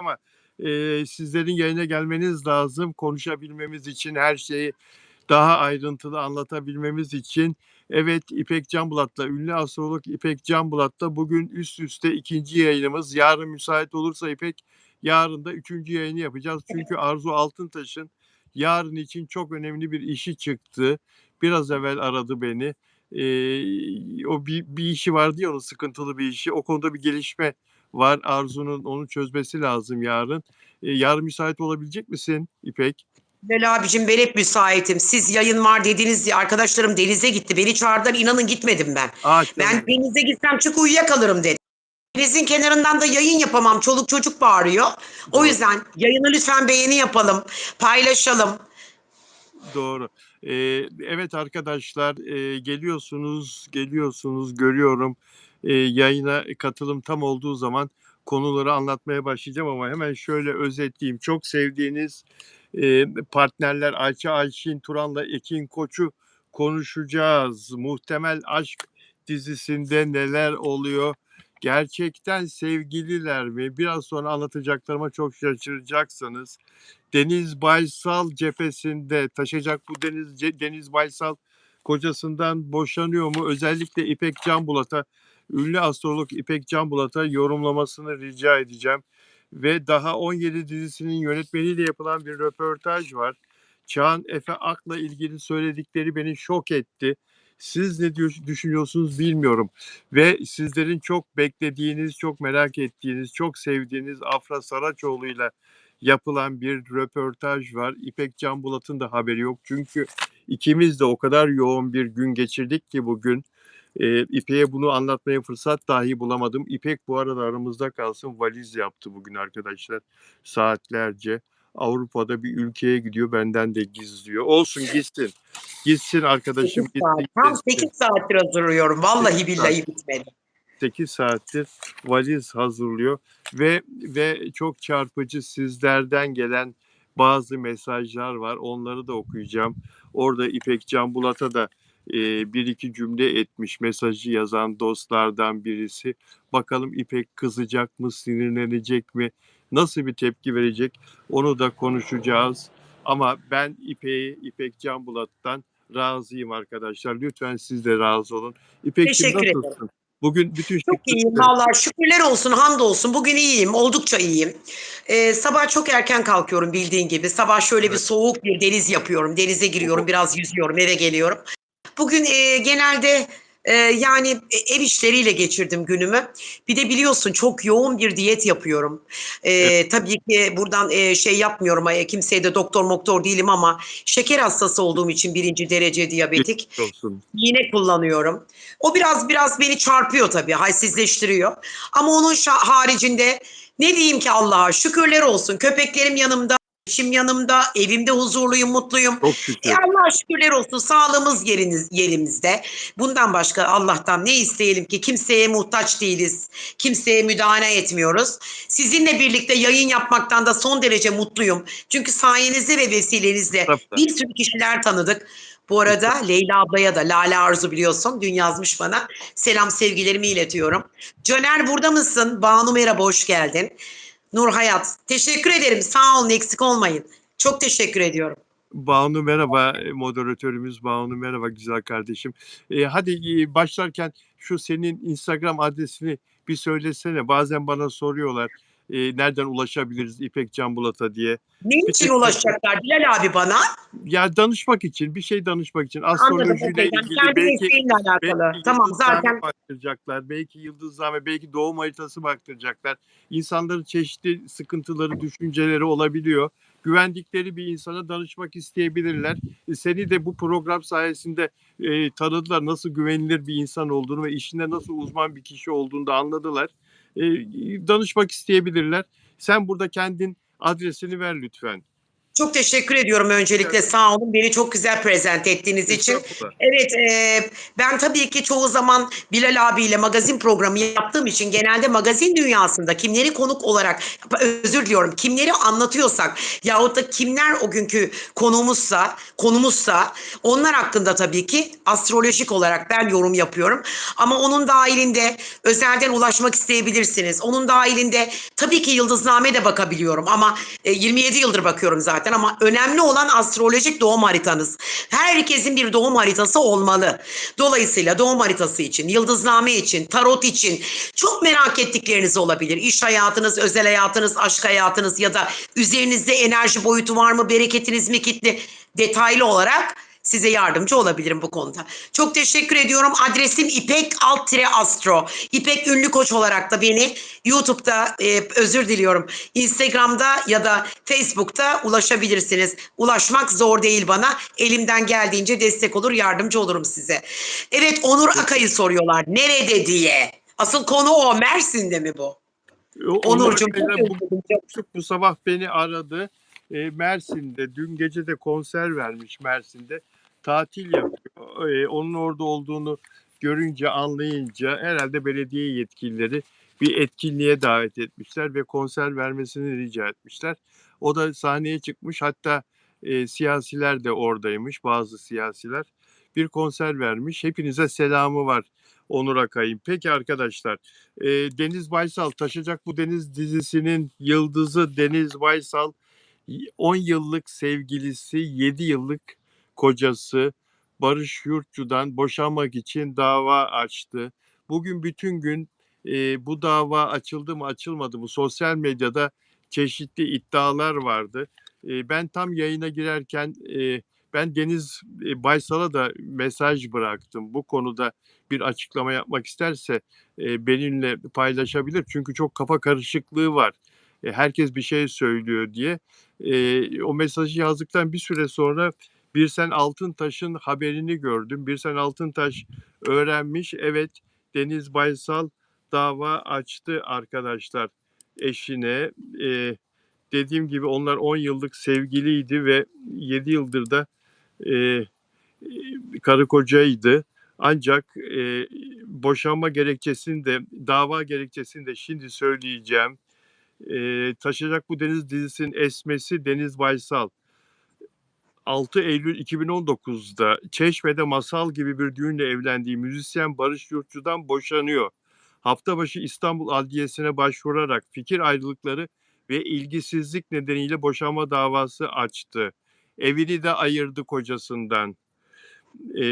ama sizlerin yayına gelmeniz lazım. Konuşabilmemiz için, her şeyi daha ayrıntılı anlatabilmemiz için. Evet, İpek Canbulat'la, ünlü astrolog İpek Canbulat'la bugün üst üste ikinci yayınımız. Yarın müsait olursa İpek, yarın da üçüncü yayını yapacağız. Çünkü Arzu Altıntaş'ın yarın için çok önemli bir işi çıktı. Biraz evvel aradı beni. O bir işi vardı ya, onun sıkıntılı bir işi. O konuda bir gelişme var. Arzu'nun onu çözmesi lazım yarın. Yarın müsait olabilecek misin İpek? Bilal abicim ben hep müsaitim. Siz yayın var dediniz diye arkadaşlarım denize gitti. Beni çağırdılar, inanın gitmedim ben. Ben Canım. denize gitsem çık uyuyakalırım dedim. Denizin kenarından da yayın yapamam. Çoluk çocuk bağırıyor. O Doğru. yüzden yayını lütfen beğeni yapalım. Paylaşalım. Doğru. Evet arkadaşlar, geliyorsunuz görüyorum. Yayına katılım tam olduğu zaman konuları anlatmaya başlayacağım ama hemen şöyle özetleyeyim. Çok sevdiğiniz partnerler Ayça Ayşin Turan'la Ekin Koç'u konuşacağız. Muhtemel Aşk dizisinde neler oluyor? Gerçekten sevgililer mi? Biraz sonra anlatacaklarıma çok şaşıracaksınız. Deniz Baysal cephesinde taşacak bu Deniz Baysal kocasından boşanıyor mu? Özellikle İpek Canbulat'a, ünlü astrolog İpek Canbulat'a yorumlamasını rica edeceğim. Ve daha 17 dizisinin yönetmeniyle yapılan bir röportaj var. Çağan Efe Ak'la ilgili söyledikleri beni şok etti. Siz ne düşünüyorsunuz bilmiyorum. Ve sizlerin çok beklediğiniz, çok merak ettiğiniz, çok sevdiğiniz Afra Saraçoğlu'yla yapılan bir röportaj var. İpek Canbulat'ın da haberi yok. Çünkü ikimiz de o kadar yoğun bir gün geçirdik ki bugün. İpek'e bunu anlatmaya fırsat dahi bulamadım. İpek bu arada aramızda kalsın, valiz yaptı bugün arkadaşlar saatlerce. Avrupa'da bir ülkeye gidiyor, benden de gizliyor. Olsun, gitsin. Gitsin 8 arkadaşım, saat. gitsin Tam gezsin. 8 saattir hazırlıyorum. 8 Vallahi saat. billahi bitmedi. 8 saattir valiz hazırlıyor ve çok çarpıcı sizlerden gelen bazı mesajlar var. Onları da okuyacağım. Orada İpek Canbulat'a da bir iki cümle etmiş mesajı yazan dostlardan birisi. Bakalım İpek kızacak mı, sinirlenecek mi, nasıl bir tepki verecek, onu da konuşacağız. Ama ben İpek Canbulat'tan razıyım arkadaşlar. Lütfen siz de razı olun. İpek'ciğim, Teşekkür ederim. nasılsın? Bugün bütün Çok iyiyim şıkları vallahi, şükürler olsun, hamdolsun. Bugün iyiyim, oldukça iyiyim. Sabah çok erken kalkıyorum bildiğin gibi. Sabah şöyle bir evet, soğuk bir deniz yapıyorum. Denize giriyorum, o biraz yüzüyorum, eve geliyorum. Bugün genelde yani ev işleriyle geçirdim günümü. Bir de biliyorsun çok yoğun bir diyet yapıyorum. evet, Tabii ki buradan şey yapmıyorum. Kimseye de doktor moktor değilim ama şeker hastası olduğum için birinci derece diyabetik. geçmiş olsun. İğne kullanıyorum. O biraz beni çarpıyor tabii, halsizleştiriyor. Ama onun haricinde ne diyeyim ki, Allah'a şükürler olsun. Köpeklerim yanımda, eşim yanımda, evimde huzurluyum, mutluyum. Çok şükür. Allah'a şükürler olsun, sağlığımız yerimizde. Bundan başka Allah'tan ne isteyelim ki? Kimseye muhtaç değiliz. Kimseye müdahale etmiyoruz. Sizinle birlikte yayın yapmaktan da son derece mutluyum. Çünkü sayenizde ve vesilenizle Estağfurullah. bir sürü kişiler tanıdık. Bu arada Leyla ablaya da, Lale Arzu biliyorsun, dün yazmış bana. Selam sevgilerimi iletiyorum. Caner burada mısın? Banu merhaba, hoş geldin. Nur Hayat, teşekkür ederim. Sağ olun, eksik olmayın. Çok teşekkür ediyorum. Banu merhaba, moderatörümüz Banu merhaba güzel kardeşim. Hadi başlarken şu senin Instagram adresini bir söylesene. Bazen bana soruyorlar nereden ulaşabiliriz İpek Canbulat'a diye. Ne Bir için tek ulaşacaklar Bilal abi bana? ya danışmak için, bir şey danışmak için, Anladım, astrolojiyle okey. Yani ilgili, kendi belki mesleğimle alakalı. Tamam, yıldızname zaten baktıracaklar, belki yıldızname, belki doğum haritası baktıracaklar. İnsanların çeşitli sıkıntıları, düşünceleri olabiliyor. Güvendikleri bir insana danışmak isteyebilirler. Seni de bu program sayesinde tanıdılar, nasıl güvenilir bir insan olduğunu ve işinde nasıl uzman bir kişi olduğunu da anladılar. Danışmak isteyebilirler. Sen burada kendin adresini ver lütfen. Çok teşekkür ediyorum öncelikle. Sağ olun. Beni çok güzel prezente ettiğiniz için. Estağfurullah. Evet, ben tabii ki çoğu zaman Bilal abiyle magazin programı yaptığım için genelde magazin dünyasında kimleri konuk olarak, özür diliyorum, kimleri anlatıyorsak yahut da kimler o günkü konumuzsa onlar hakkında tabii ki astrolojik olarak ben yorum yapıyorum. Ama onun dahilinde özelden ulaşmak isteyebilirsiniz. Onun dahilinde tabii ki yıldızname de bakabiliyorum ama 27 yıldır bakıyorum zaten ama önemli olan astrolojik doğum haritanız. Herkesin bir doğum haritası olmalı. Dolayısıyla doğum haritası için, yıldızname için, tarot için çok merak ettikleriniz olabilir. İş hayatınız, özel hayatınız, aşk hayatınız ya da üzerinizde enerji boyutu var mı, bereketiniz mi kilitli, detaylı olarak size yardımcı olabilirim bu konuda. Çok teşekkür ediyorum. Adresim İpek_Astro. İpek Ünlü Koç olarak da beni YouTube'da, özür diliyorum, Instagram'da ya da Facebook'ta ulaşabilirsiniz. Ulaşmak zor değil bana. Elimden geldiğince destek olur, yardımcı olurum size. Evet, Onur Akay'ı soruyorlar. Nerede diye. Asıl konu o. Mersin'de mi bu? Onur Onurcuğum çok Akay'la özledim. bu sabah beni aradı. Mersin'de dün gece de konser vermiş Mersin'de. Tatil yapıyor. Onun orada olduğunu görünce, anlayınca herhalde belediye yetkilileri bir etkinliğe davet etmişler ve konser vermesini rica etmişler. O da sahneye çıkmış. Hatta siyasiler de oradaymış, bazı siyasiler. Bir konser vermiş. Hepinize selamı var Onur Akay'ın. Peki arkadaşlar, Deniz Baysal, Taşacak Bu Deniz dizisinin yıldızı Deniz Baysal, 10 yıllık sevgilisi, 7 yıllık kocası Barış Yurtçu'dan boşanmak için dava açtı. Bugün bütün gün bu dava açıldı mı açılmadı mı sosyal medyada çeşitli iddialar vardı. Ben tam yayına girerken ben Deniz Baysal'a da mesaj bıraktım. Bu konuda bir açıklama yapmak isterse benimle paylaşabilir. Çünkü çok kafa karışıklığı var. Herkes bir şey söylüyor diye. O mesajı yazdıktan bir süre sonra Birsen Altıntaş'ın haberini gördüm. Birsen Altıntaş öğrenmiş. Evet, Deniz Baysal dava açtı arkadaşlar eşine. Dediğim gibi onlar 10 yıllık sevgiliydi ve 7 yıldır da e, karı kocaydı. Ancak boşanma gerekçesini de dava gerekçesini de şimdi söyleyeceğim. Taşacak Bu Deniz dizisinin esmesi Deniz Baysal. 6 Eylül 2019'da Çeşme'de Masal gibi bir düğünle evlendiği müzisyen Barış Yurtçu'dan boşanıyor. Hafta başı İstanbul Adliyesi'ne başvurarak fikir ayrılıkları ve ilgisizlik nedeniyle boşanma davası açtı. Evini de ayırdı kocasından.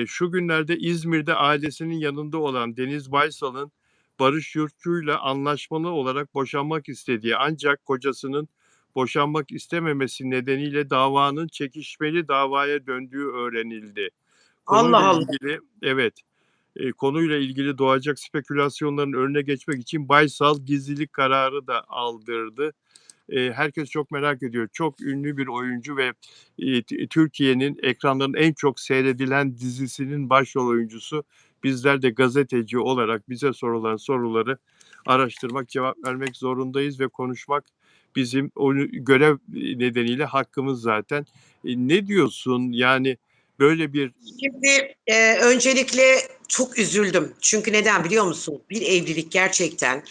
Şu günlerde İzmir'de ailesinin yanında olan Deniz Baysal'ın Barış Yurtçu'yla anlaşmalı olarak boşanmak istediği ancak kocasının boşanmak istememesi nedeniyle davanın çekişmeli davaya döndüğü öğrenildi. Allah Konuyla Allah. ilgili evet, konuyla ilgili doğacak spekülasyonların önüne geçmek için Baysal gizlilik kararı da aldırdı. Herkes çok merak ediyor. Çok ünlü bir oyuncu ve Türkiye'nin ekranların en çok seyredilen dizisinin başrol oyuncusu. Bizler de gazeteci olarak bize sorulan soruları araştırmak, cevap vermek zorundayız ve konuşmak bizim görev nedeniyle hakkımız zaten. Ne diyorsun? Yani böyle bir Şimdi öncelikle çok üzüldüm. Çünkü neden biliyor musun? Bir evlilik gerçekten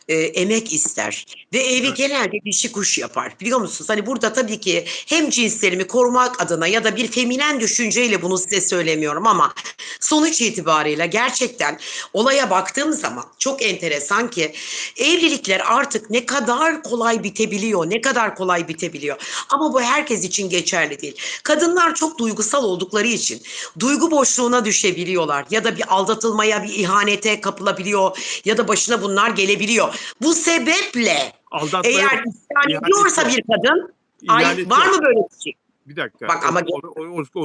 emek ister. Ve evi genelde dişi kuş yapar. Biliyor musunuz? Hani burada tabii ki hem cinslerimi korumak adına ya da bir feminen düşünceyle bunu size söylemiyorum ama sonuç itibariyle gerçekten olaya baktığım zaman çok enteresan ki evlilikler artık ne kadar kolay bitebiliyor, ne kadar kolay bitebiliyor. Ama bu herkes için geçerli değil. Kadınlar çok duygusal oldukları için duygu boşluğuna düşebiliyorlar ya da bir aldatılmaya, bir ihanete kapılabiliyor ya da başına bunlar gelebiliyor. Bu sebeple aldatma yok, eğer isyan ihanet ediyorsa yok, bir kadın, ay ihanet var yok. mı böyle bir şey? Bir dakika. Bak ama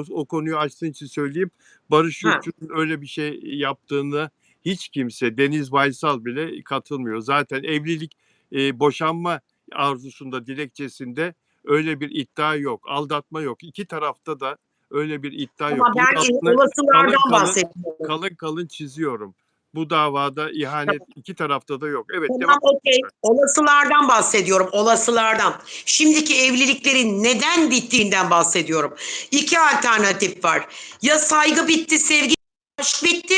O konuyu açtığın için söyleyeyim. Barış ha. Yurtçu'nun öyle bir şey yaptığını hiç kimse, Deniz Baysal bile katılmıyor. Zaten evlilik, boşanma arzusunda, dilekçesinde öyle bir iddia yok. Aldatma yok. İki tarafta da öyle bir iddia yok. Ama Bunun ben altını kalın olasılardan kalın bahsediyorum. kalın kalın çiziyorum. Bu davada ihanet iki tarafta da yok. Evet, devam. Tamam, okey. Olasılardan bahsediyorum, olasılardan. Şimdiki evliliklerin neden bittiğinden bahsediyorum. İki alternatif var. Ya saygı bitti, sevgi, aşk bitti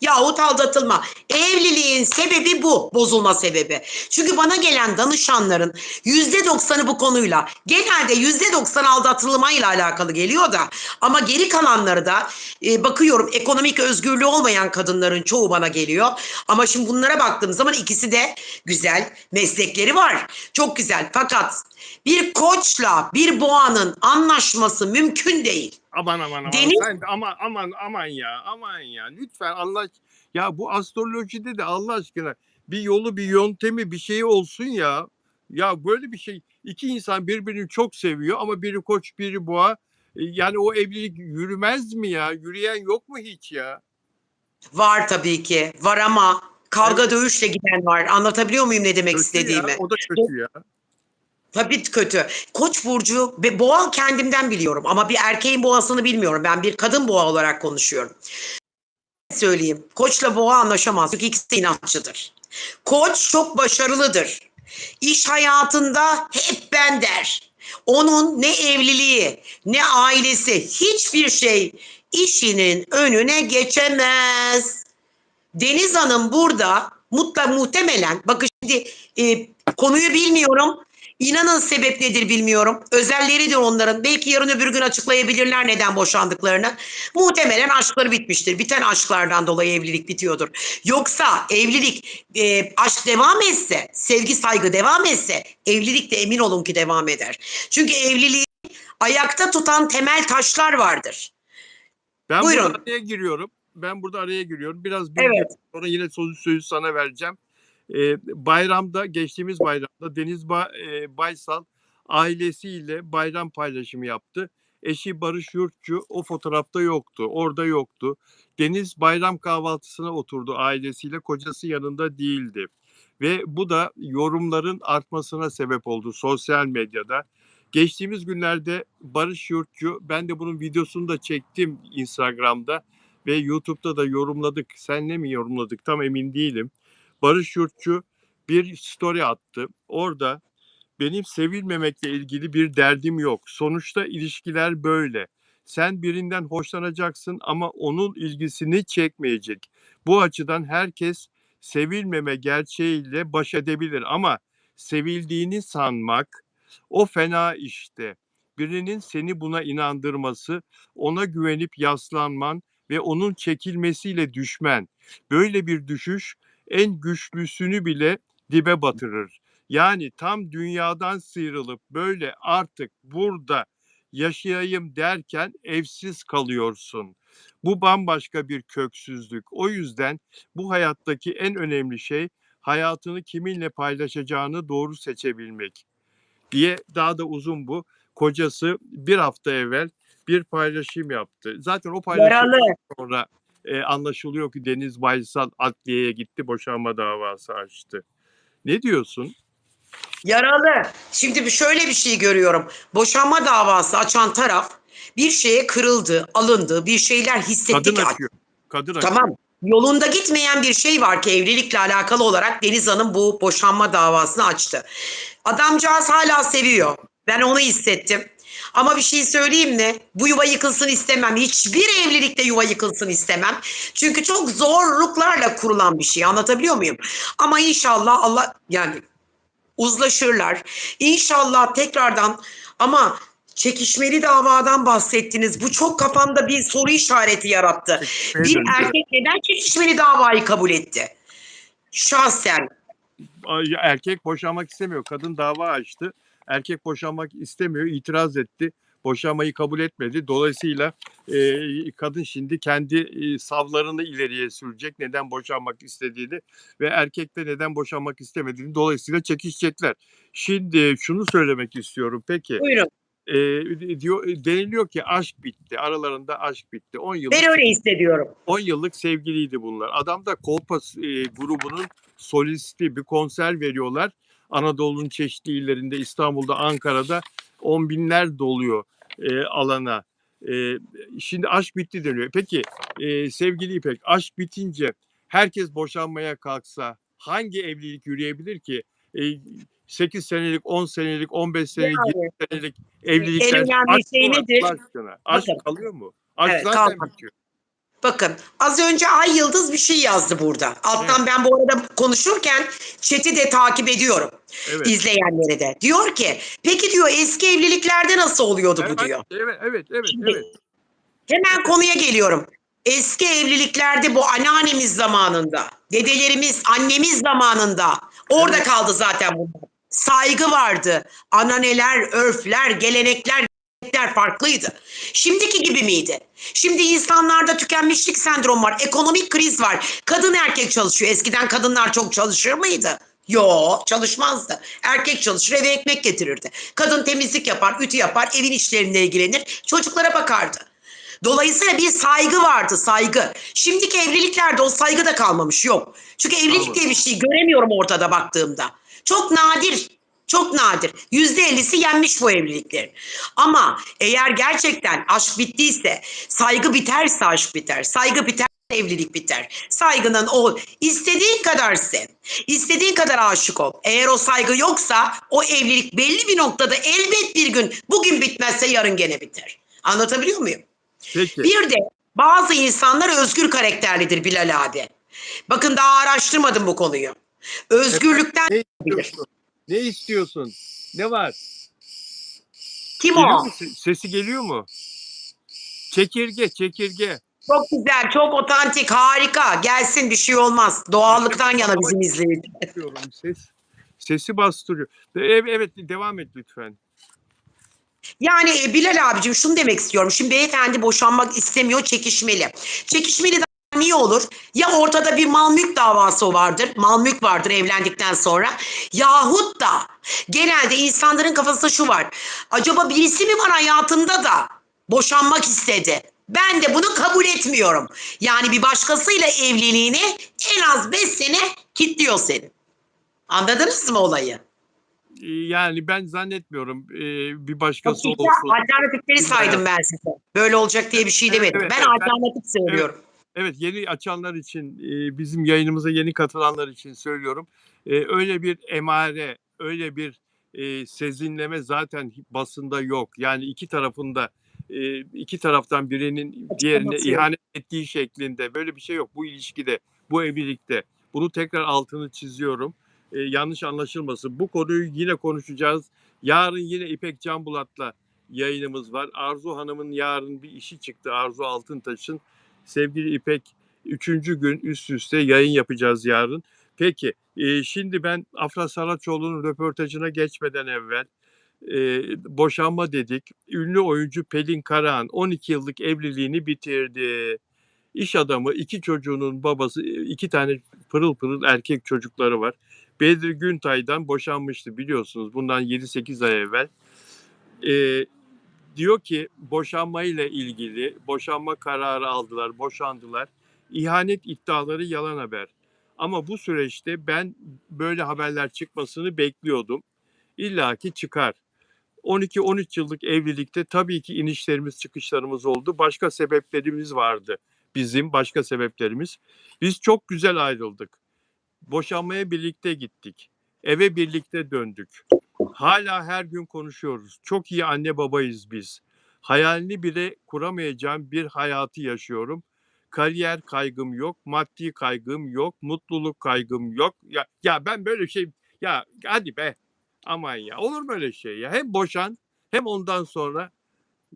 yahut aldatılma. Evliliğin sebebi bu, bozulma sebebi. Çünkü bana gelen danışanların %90'ı bu konuyla, genelde %90 aldatılmayla alakalı geliyor da ama geri kalanları da bakıyorum ekonomik özgürlüğü olmayan kadınların çoğu bana geliyor. Ama şimdi bunlara baktığım zaman ikisi de güzel, meslekleri var. Çok güzel. Fakat bir koçla bir boğanın anlaşması mümkün değil. Aman aman aman, Deniz sen de aman ya, aman ya, lütfen Allah, ya bu astrolojide de Allah aşkına bir yolu, bir yöntemi, bir şeyi olsun ya. Ya böyle bir şey, iki insan birbirini çok seviyor ama biri koç biri boğa. Yani o evlilik yürümez mi ya? Yürüyen yok mu hiç ya? var tabii ki. Var ama Evet, kavga dövüşle giden var. Anlatabiliyor muyum ne demek kötü ya, istediğimi? o da kötü ya. Tabii kötü. Koç burcu ve boğa kendimden biliyorum ama bir erkeğin boğasını bilmiyorum. Ben bir kadın boğa olarak konuşuyorum. Söyleyeyim. Koçla boğa anlaşamaz. Çünkü ikisi de inatçıdır. Koç çok başarılıdır. İş hayatında hep ben der. Onun ne evliliği, ne ailesi, hiçbir şey işinin önüne geçemez. Deniz Hanım burada muhtemelen, bakın şimdi konuyu bilmiyorum. İnanın sebep nedir bilmiyorum. Özelleridir onların. Belki yarın öbür gün açıklayabilirler neden boşandıklarını. Muhtemelen aşkları bitmiştir. Biten aşklardan dolayı evlilik bitiyordur. Yoksa evlilik, aşk devam etse, sevgi saygı devam etse, evlilik de emin olun ki devam eder. Çünkü evliliği ayakta tutan temel taşlar vardır. Ben burada Buyurun. araya giriyorum. Ben burada araya giriyorum. Biraz bilgi, Evet. sonra yine sözü sana vereceğim. Bayramda, geçtiğimiz bayramda Baysal ailesiyle bayram paylaşımı yaptı. Eşi Barış Yurtçu o fotoğrafta yoktu, orada yoktu. Deniz bayram kahvaltısına oturdu ailesiyle, kocası yanında değildi. Ve bu da yorumların artmasına sebep oldu sosyal medyada. Geçtiğimiz günlerde Barış Yurtçu, ben de bunun videosunu da çektim Instagram'da ve YouTube'da da yorumladık. Senle mi yorumladık tam emin değilim. Barış Yurtçu bir story attı. Orada benim sevilmemekle ilgili bir derdim yok. Sonuçta ilişkiler böyle. Sen birinden hoşlanacaksın ama onun ilgisini çekmeyecek. Bu açıdan herkes sevilmeme gerçeğiyle baş edebilir ama sevildiğini sanmak o fena işte. Birinin seni buna inandırması, ona güvenip yaslanman ve onun çekilmesiyle düşmen. Böyle bir düşüş en güçlüsünü bile dibe batırır. Yani tam dünyadan sıyrılıp böyle artık burada yaşayayım derken evsiz kalıyorsun. Bu bambaşka bir köksüzlük. O yüzden bu hayattaki en önemli şey hayatını kiminle paylaşacağını doğru seçebilmek diye, daha da uzun bu. Kocası bir hafta evvel bir paylaşım yaptı. Zaten o Yaralı. paylaşımdan sonra anlaşılıyor ki Deniz Baysal adliyeye gitti, boşanma davası açtı. Ne diyorsun? Yaralı. Şimdi şöyle bir şey görüyorum. Boşanma davası açan taraf bir şeye kırıldı, alındı, bir şeyler hissetti Kadın ki açıyor. Kadın açıyor. tamam. Yolunda gitmeyen bir şey var ki evlilikle alakalı olarak Deniz Hanım bu boşanma davasını açtı. Adamcağız hala seviyor. Ben onu hissettim. Ama bir şey söyleyeyim mi? Bu yuva yıkılsın istemem. Hiçbir evlilikte yuva yıkılsın istemem. Çünkü çok zorluklarla kurulan bir şey. Anlatabiliyor muyum? Ama inşallah Allah yani uzlaşırlar. İnşallah tekrardan ama çekişmeli davadan bahsettiniz. Bu çok kafamda bir soru işareti yarattı. Çekişmeye Bir döndü. erkek neden çekişmeli davayı kabul etti? Şahsen. Erkek boşanmak istemiyor. Kadın dava açtı. Erkek boşanmak istemiyor. İtiraz etti. Boşanmayı kabul etmedi. Dolayısıyla kadın şimdi kendi savlarını ileriye sürecek. Neden boşanmak istediğini ve erkek de neden boşanmak istemediğini. Dolayısıyla çekişecekler. Şimdi şunu söylemek istiyorum. Peki Buyurun. deniliyor ki aşk bitti. Aralarında aşk bitti. 10 yıllık Ben öyle hissediyorum. 10 yıllık sevgiliydi bunlar. Adam da Kolpa grubunun solisti, bir konser veriyorlar. Anadolu'nun çeşitli illerinde, İstanbul'da, Ankara'da on binler doluyor alana. Şimdi aşk bitti deniyor. Peki sevgili İpek, aşk bitince herkes boşanmaya kalksa hangi evlilik yürüyebilir ki? Eee, 8 senelik, 10 senelik, 15 senelik, 20 Yani senelik en evlilikler önemli aşk mı şey var Allah nedir? aşkına? Bakın, Aşk kalıyor mu? Aşk evet, zaten kalmadı. bitiyor. Bakın az önce Ay Yıldız bir şey yazdı burada. Evet, Alttan ben bu arada konuşurken chat'i de takip ediyorum. evet. İzleyenleri de. Diyor ki peki diyor eski evliliklerde nasıl oluyordu bu Evet, diyor. evet, evet, evet, Şimdi evet, hemen evet. konuya geliyorum. Eski evliliklerde bu anneannemiz zamanında, dedelerimiz, annemiz zamanında orada Evet, kaldı zaten bunlar. Saygı vardı. Ananeler, örfler, gelenekler farklıydı. Şimdiki gibi miydi? Şimdi insanlarda tükenmişlik sendromu var, ekonomik kriz var. Kadın erkek çalışıyor. Eskiden kadınlar çok çalışır mıydı? Yo, çalışmazdı. Erkek çalışır, eve ekmek getirirdi. Kadın temizlik yapar, ütü yapar, evin işleriyle ilgilenir, çocuklara bakardı. Dolayısıyla bir saygı vardı, saygı. Şimdiki evliliklerde o saygı da kalmamış, yok. Çünkü evlilik kalmadı. diye bir şey göremiyorum ortada baktığımda. Çok nadir, çok nadir. %50'si yenmiş bu evliliklerin. Ama eğer gerçekten aşk bittiyse, saygı biterse aşk biter. Saygı biter, evlilik biter. Saygının o istediğin kadar sev, istediğin kadar aşık ol. Eğer o saygı yoksa o evlilik belli bir noktada elbet bir gün, bugün bitmezse yarın gene biter. Anlatabiliyor muyum? Peki. Bir de bazı insanlar özgür karakterlidir Bilal abi. Bakın daha araştırmadım bu konuyu. Efendim Özgürlükten ne bilir. istiyorsun? Ne istiyorsun? Ne var? Kim Geliyor o? mu? Sesi geliyor mu? Çekirge, çekirge. Çok güzel, çok otantik, harika. Gelsin bir şey olmaz. İşte Doğallıktan yana ama bizim izleyici. diyorum sesi bastırıyor. Evet, evet devam et lütfen. Yani Bilal abicim şunu demek istiyorum. Şimdi beyefendi boşanmak istemiyor, çekişmeli. Çekişmeli de niye olur? Ya ortada bir mal mülk davası vardır. Mal mülk vardır evlendikten sonra. Yahut da genelde insanların kafasında şu var. Acaba birisi mi var hayatında da boşanmak istedi? Ben de bunu kabul etmiyorum. Yani bir başkasıyla evliliğini en az 5 sene kilitliyor seni. Anladınız mı olayı? Yani ben zannetmiyorum bir Bak başkası işte olsun. alternatifleri İlla saydım yap. ben size. Böyle olacak diye bir şey Evet, demedim. evet, Ben evet. alternatif Evet, söylüyorum. evet yeni açanlar için bizim yayınımıza yeni katılanlar için söylüyorum. Öyle bir emare, öyle bir sezinleme zaten basında yok. Yani iki taraftan birinin diğerine Açıklaması yok. ihanet ettiği şeklinde böyle bir şey yok bu ilişkide, bu evlilikte. Bunu tekrar altını çiziyorum. Yanlış anlaşılmasın. Bu konuyu yine konuşacağız. Yarın yine İpek Canbulat'la yayınımız var. Arzu Hanım'ın yarın bir işi çıktı. Arzu Altıntaş'ın. Sevgili İpek, üçüncü gün üst üste yayın yapacağız yarın. Peki, şimdi ben Afra Saraçoğlu'nun röportajına geçmeden evvel boşanma dedik. Ünlü oyuncu Pelin Karahan 12 yıllık evliliğini bitirdi. İş adamı, iki çocuğunun babası, iki tane pırıl pırıl erkek çocukları var. Bedri Güntay'dan boşanmıştı biliyorsunuz bundan 7-8 ay evvel. E, Diyor ki boşanmayla ilgili boşanma kararı aldılar, boşandılar. İhanet iddiaları yalan haber. Ama bu süreçte ben böyle haberler çıkmasını bekliyordum. İlla ki çıkar. 12-13 yıllık evlilikte tabii ki inişlerimiz çıkışlarımız oldu. Başka sebeplerimiz vardı bizim, başka sebeplerimiz. Biz çok güzel ayrıldık. Boşanmaya birlikte gittik. Eve birlikte döndük. Hala her gün konuşuyoruz. Çok iyi anne babayız biz. Hayalini bile kuramayacağım bir hayatı yaşıyorum. Kariyer kaygım yok, maddi kaygım yok, mutluluk kaygım yok. Ya ben böyle şey ya hadi be. Aman ya olur mu öyle şey ya? Hem boşan hem ondan sonra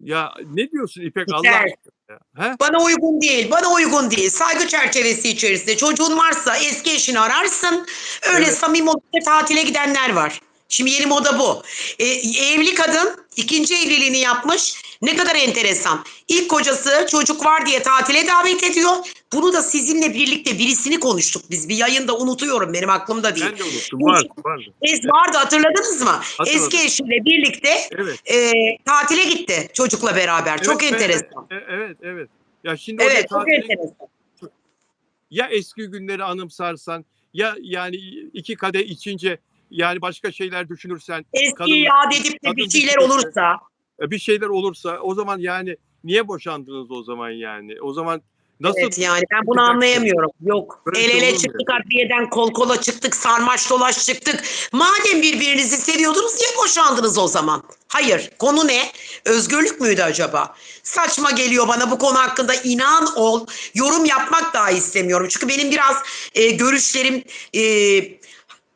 ya ne diyorsun İpek Allah Biter. aşkına ya? He? Bana uygun değil, bana uygun değil. Saygı çerçevesi içerisinde çocuğun varsa eski eşini ararsın. Öyle Evet. samimi olup da tatile gidenler var. Şimdi yeni moda bu. Evli kadın ikinci evliliğini yapmış. Ne kadar enteresan. İlk kocası çocuk var diye tatile davet ediyor. Bunu da sizinle birlikte birisini konuştuk biz. Bir yayında unutuyorum benim aklımda değil. Ben de unuttum. Vardı. Evet, Vardı hatırladınız mı? Eski hatırladım. eşiyle birlikte Evet. tatile gitti çocukla beraber. Evet, Çok enteresan. evet, evet. Ya şimdi oraya Evet, çok tatile enteresan. ya eski günleri anımsarsan ya yani iki kadeh içince yani başka şeyler düşünürsen Eskiyi kadın yad edip de bir kadın şeyler düşünürse olursa bir şeyler olursa o zaman yani niye boşandınız o zaman yani? O zaman Nasıl Evet, yani ben bunu çıkacaksın? anlayamıyorum. Yok, Böyle el şey ele olur mu ya? çıktık, adliyeden kol kola çıktık, sarmaş dolaş çıktık. Madem birbirinizi seviyordunuz niye boşandınız o zaman? Hayır, konu ne? Özgürlük müydü acaba? Saçma geliyor bana bu konu hakkında, inan ol. Yorum yapmak dahi istemiyorum. Çünkü benim biraz görüşlerim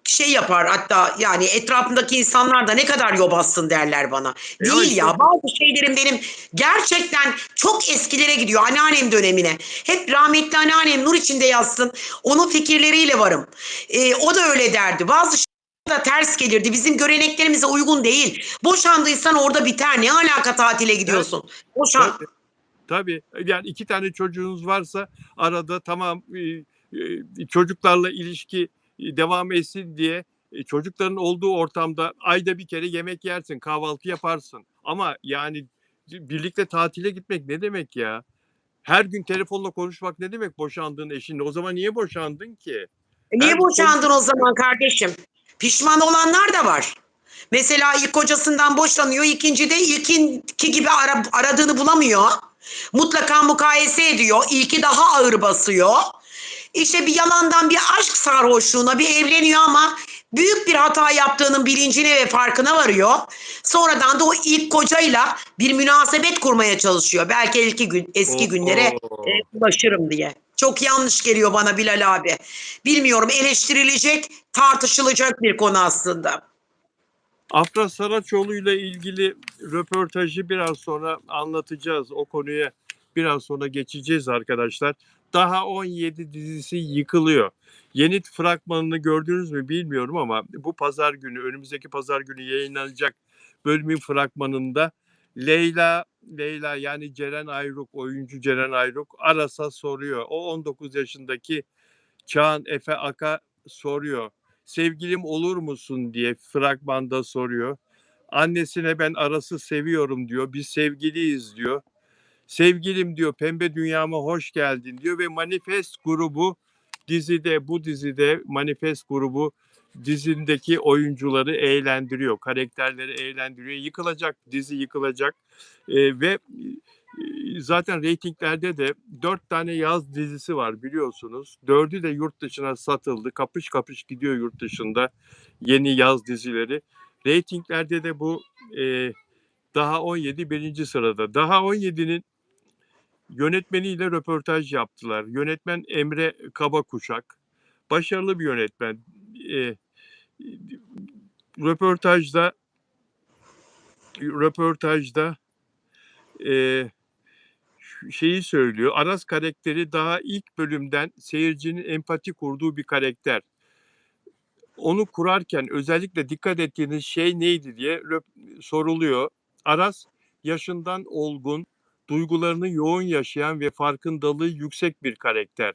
şey yapar, hatta yani etrafımdaki insanlar da ne kadar yobazsın derler bana. Ama Değil işte ya, bazı şeylerim benim gerçekten çok eskilere gidiyor, anneannem dönemine. Hep rahmetli anneannem nur içinde yatsın, onun fikirleriyle varım. O da öyle derdi. Bazı şeyler da ters gelirdi. Bizim göreneklerimize uygun değil. Boşandıysan orada biter. Ne alaka tatile ben gidiyorsun? Boşan. tabii tabii yani 2 tane çocuğunuz varsa arada tamam çocuklarla ilişki devam etsin diye çocukların olduğu ortamda ayda bir kere yemek yersin, kahvaltı yaparsın. Ama yani birlikte tatile gitmek ne demek ya? Her gün telefonla konuşmak ne demek boşandığın eşinle? O zaman niye boşandın ki? Her Niye gün boşandın o konuşursun. zaman kardeşim? Pişman olanlar da var. Mesela ilk kocasından boşanıyor, ikinci de ilkinki gibi aradığını bulamıyor. Mutlaka mukayese ediyor, ilki daha ağır basıyor. İşte bir yalandan bir aşk sarhoşluğuna bir evleniyor ama büyük bir hata yaptığının bilincine ve farkına varıyor. Sonradan da o ilk kocayla bir münasebet kurmaya çalışıyor. Belki eski günlere Oo. ulaşırım diye. Çok yanlış geliyor bana Bilal abi. Bilmiyorum, eleştirilecek, tartışılacak bir konu aslında. Afra Saraçoğlu ile ilgili röportajı biraz sonra anlatacağız. O konuya biraz sonra geçeceğiz arkadaşlar. Daha 17 dizisi yıkılıyor. Yeni fragmanını gördünüz mü bilmiyorum ama bu pazar günü, önümüzdeki pazar günü yayınlanacak bölümün fragmanında Leyla yani Ceren Ayruk, oyuncu Ceren Ayruk Aras'a soruyor. O 19 yaşındaki Çağan Efe Ak'a soruyor. Sevgilim olur musun diye fragmanda soruyor. Annesine ben Aras'ı seviyorum diyor. Biz sevgiliyiz diyor. Sevgilim diyor pembe dünyama hoş geldin diyor ve Manifest grubu bu dizide Manifest grubu dizindeki oyuncuları eğlendiriyor. Karakterleri eğlendiriyor. Yıkılacak dizi yıkılacak. Ve zaten reytinglerde de 4 tane yaz dizisi var biliyorsunuz. 4'ü de yurt dışına satıldı. Kapış kapış gidiyor yurt dışında yeni yaz dizileri. Reytinglerde de bu Daha 17 birinci sırada. Daha 17'nin yönetmeniyle röportaj yaptılar. Yönetmen Emre Kabakuşak. Başarılı bir yönetmen. E, röportajda röportajda e, şeyi söylüyor. Aras karakteri daha ilk bölümden seyircinin empati kurduğu bir karakter. Onu kurarken özellikle dikkat ettiğiniz şey neydi diye soruluyor. Aras yaşından olgun, duygularını yoğun yaşayan ve farkındalığı yüksek bir karakter.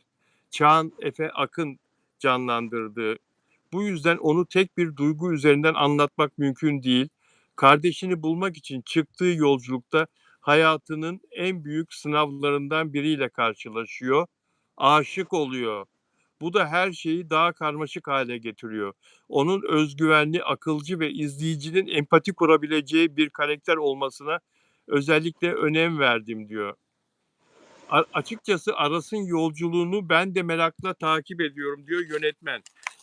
Çağan Efe Akın canlandırdığı. Bu yüzden onu tek bir duygu üzerinden anlatmak mümkün değil. Kardeşini bulmak için çıktığı yolculukta hayatının en büyük sınavlarından biriyle karşılaşıyor. Aşık oluyor. Bu da her şeyi daha karmaşık hale getiriyor. Onun özgüvenli, akılcı ve izleyicinin empati kurabileceği bir karakter olmasına özellikle önem verdim diyor. Açıkçası Aras'ın yolculuğunu ben de merakla takip ediyorum diyor yönetmen.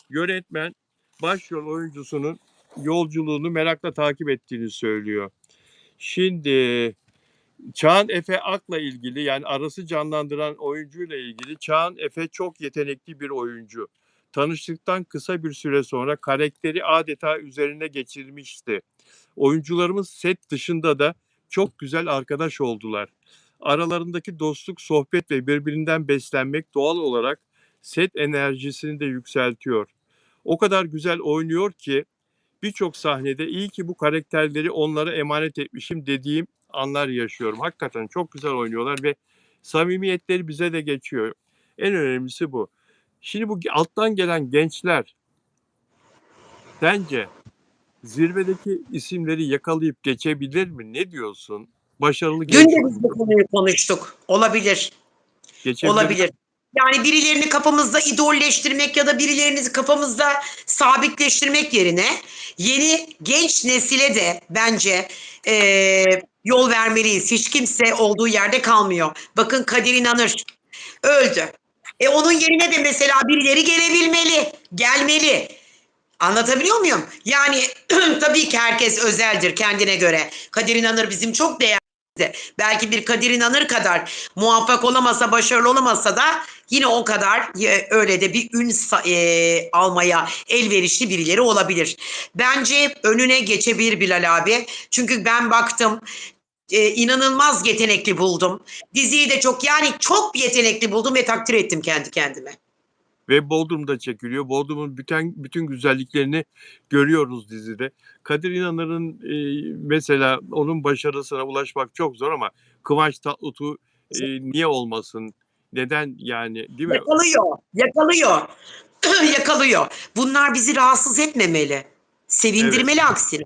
Yönetmen başrol oyuncusunun yolculuğunu merakla takip ettiğini söylüyor. Şimdi Çağan Efe Ak'la ilgili yani Aras'ı canlandıran oyuncuyla ilgili Çağan Efe çok yetenekli bir oyuncu. Tanıştıktan kısa bir süre sonra karakteri adeta üzerine geçirmişti. Oyuncularımız set dışında da çok güzel arkadaş oldular. Aralarındaki dostluk, sohbet ve birbirinden beslenmek doğal olarak set enerjisini de yükseltiyor. O kadar güzel oynuyor ki birçok sahnede iyi ki bu karakterleri onlara emanet etmişim dediğim anlar yaşıyorum. Hakikaten çok güzel oynuyorlar ve samimiyetleri bize de geçiyor. En önemlisi bu. Şimdi bu alttan gelen gençler sence zirvedeki isimleri yakalayıp geçebilir mi? Ne diyorsun? Başarılı Dün genç de biz bu oyuncu. konuyu konuştuk. Olabilir. Geçebilirler. Olabilir. Yani birilerini kafamızda idolleştirmek ya da birilerini kafamızda sabitleştirmek yerine yeni genç nesile de bence yol vermeliyiz. Hiç kimse olduğu yerde kalmıyor. Bakın Kadir İnanır. Öldü. Onun yerine de mesela birileri gelebilmeli, gelmeli. Anlatabiliyor muyum? Yani tabii ki herkes özeldir kendine göre. Kadir İnanır bizim çok değerli. Belki bir Kadir İnanır kadar muvaffak olamasa, başarılı olamasa da yine o kadar öyle de bir ün almaya elverişli birileri olabilir. Bence önüne geçebilir Bilal abi. Çünkü ben baktım, inanılmaz yetenekli buldum. Diziyi de çok, yani çok yetenekli buldum ve takdir ettim kendi kendime. Ve Bodrum'da çekiliyor. Bodrum'un bütün güzelliklerini görüyoruz dizide. Kadir İnanır'ın mesela onun başarısına ulaşmak çok zor ama Kıvanç Tatlıtuğ niye olmasın? Neden yani, değil mi? Yakalıyor, yakalıyor, yakalıyor. Bunlar bizi rahatsız etmemeli. Evet, Sevindirmeli aksine.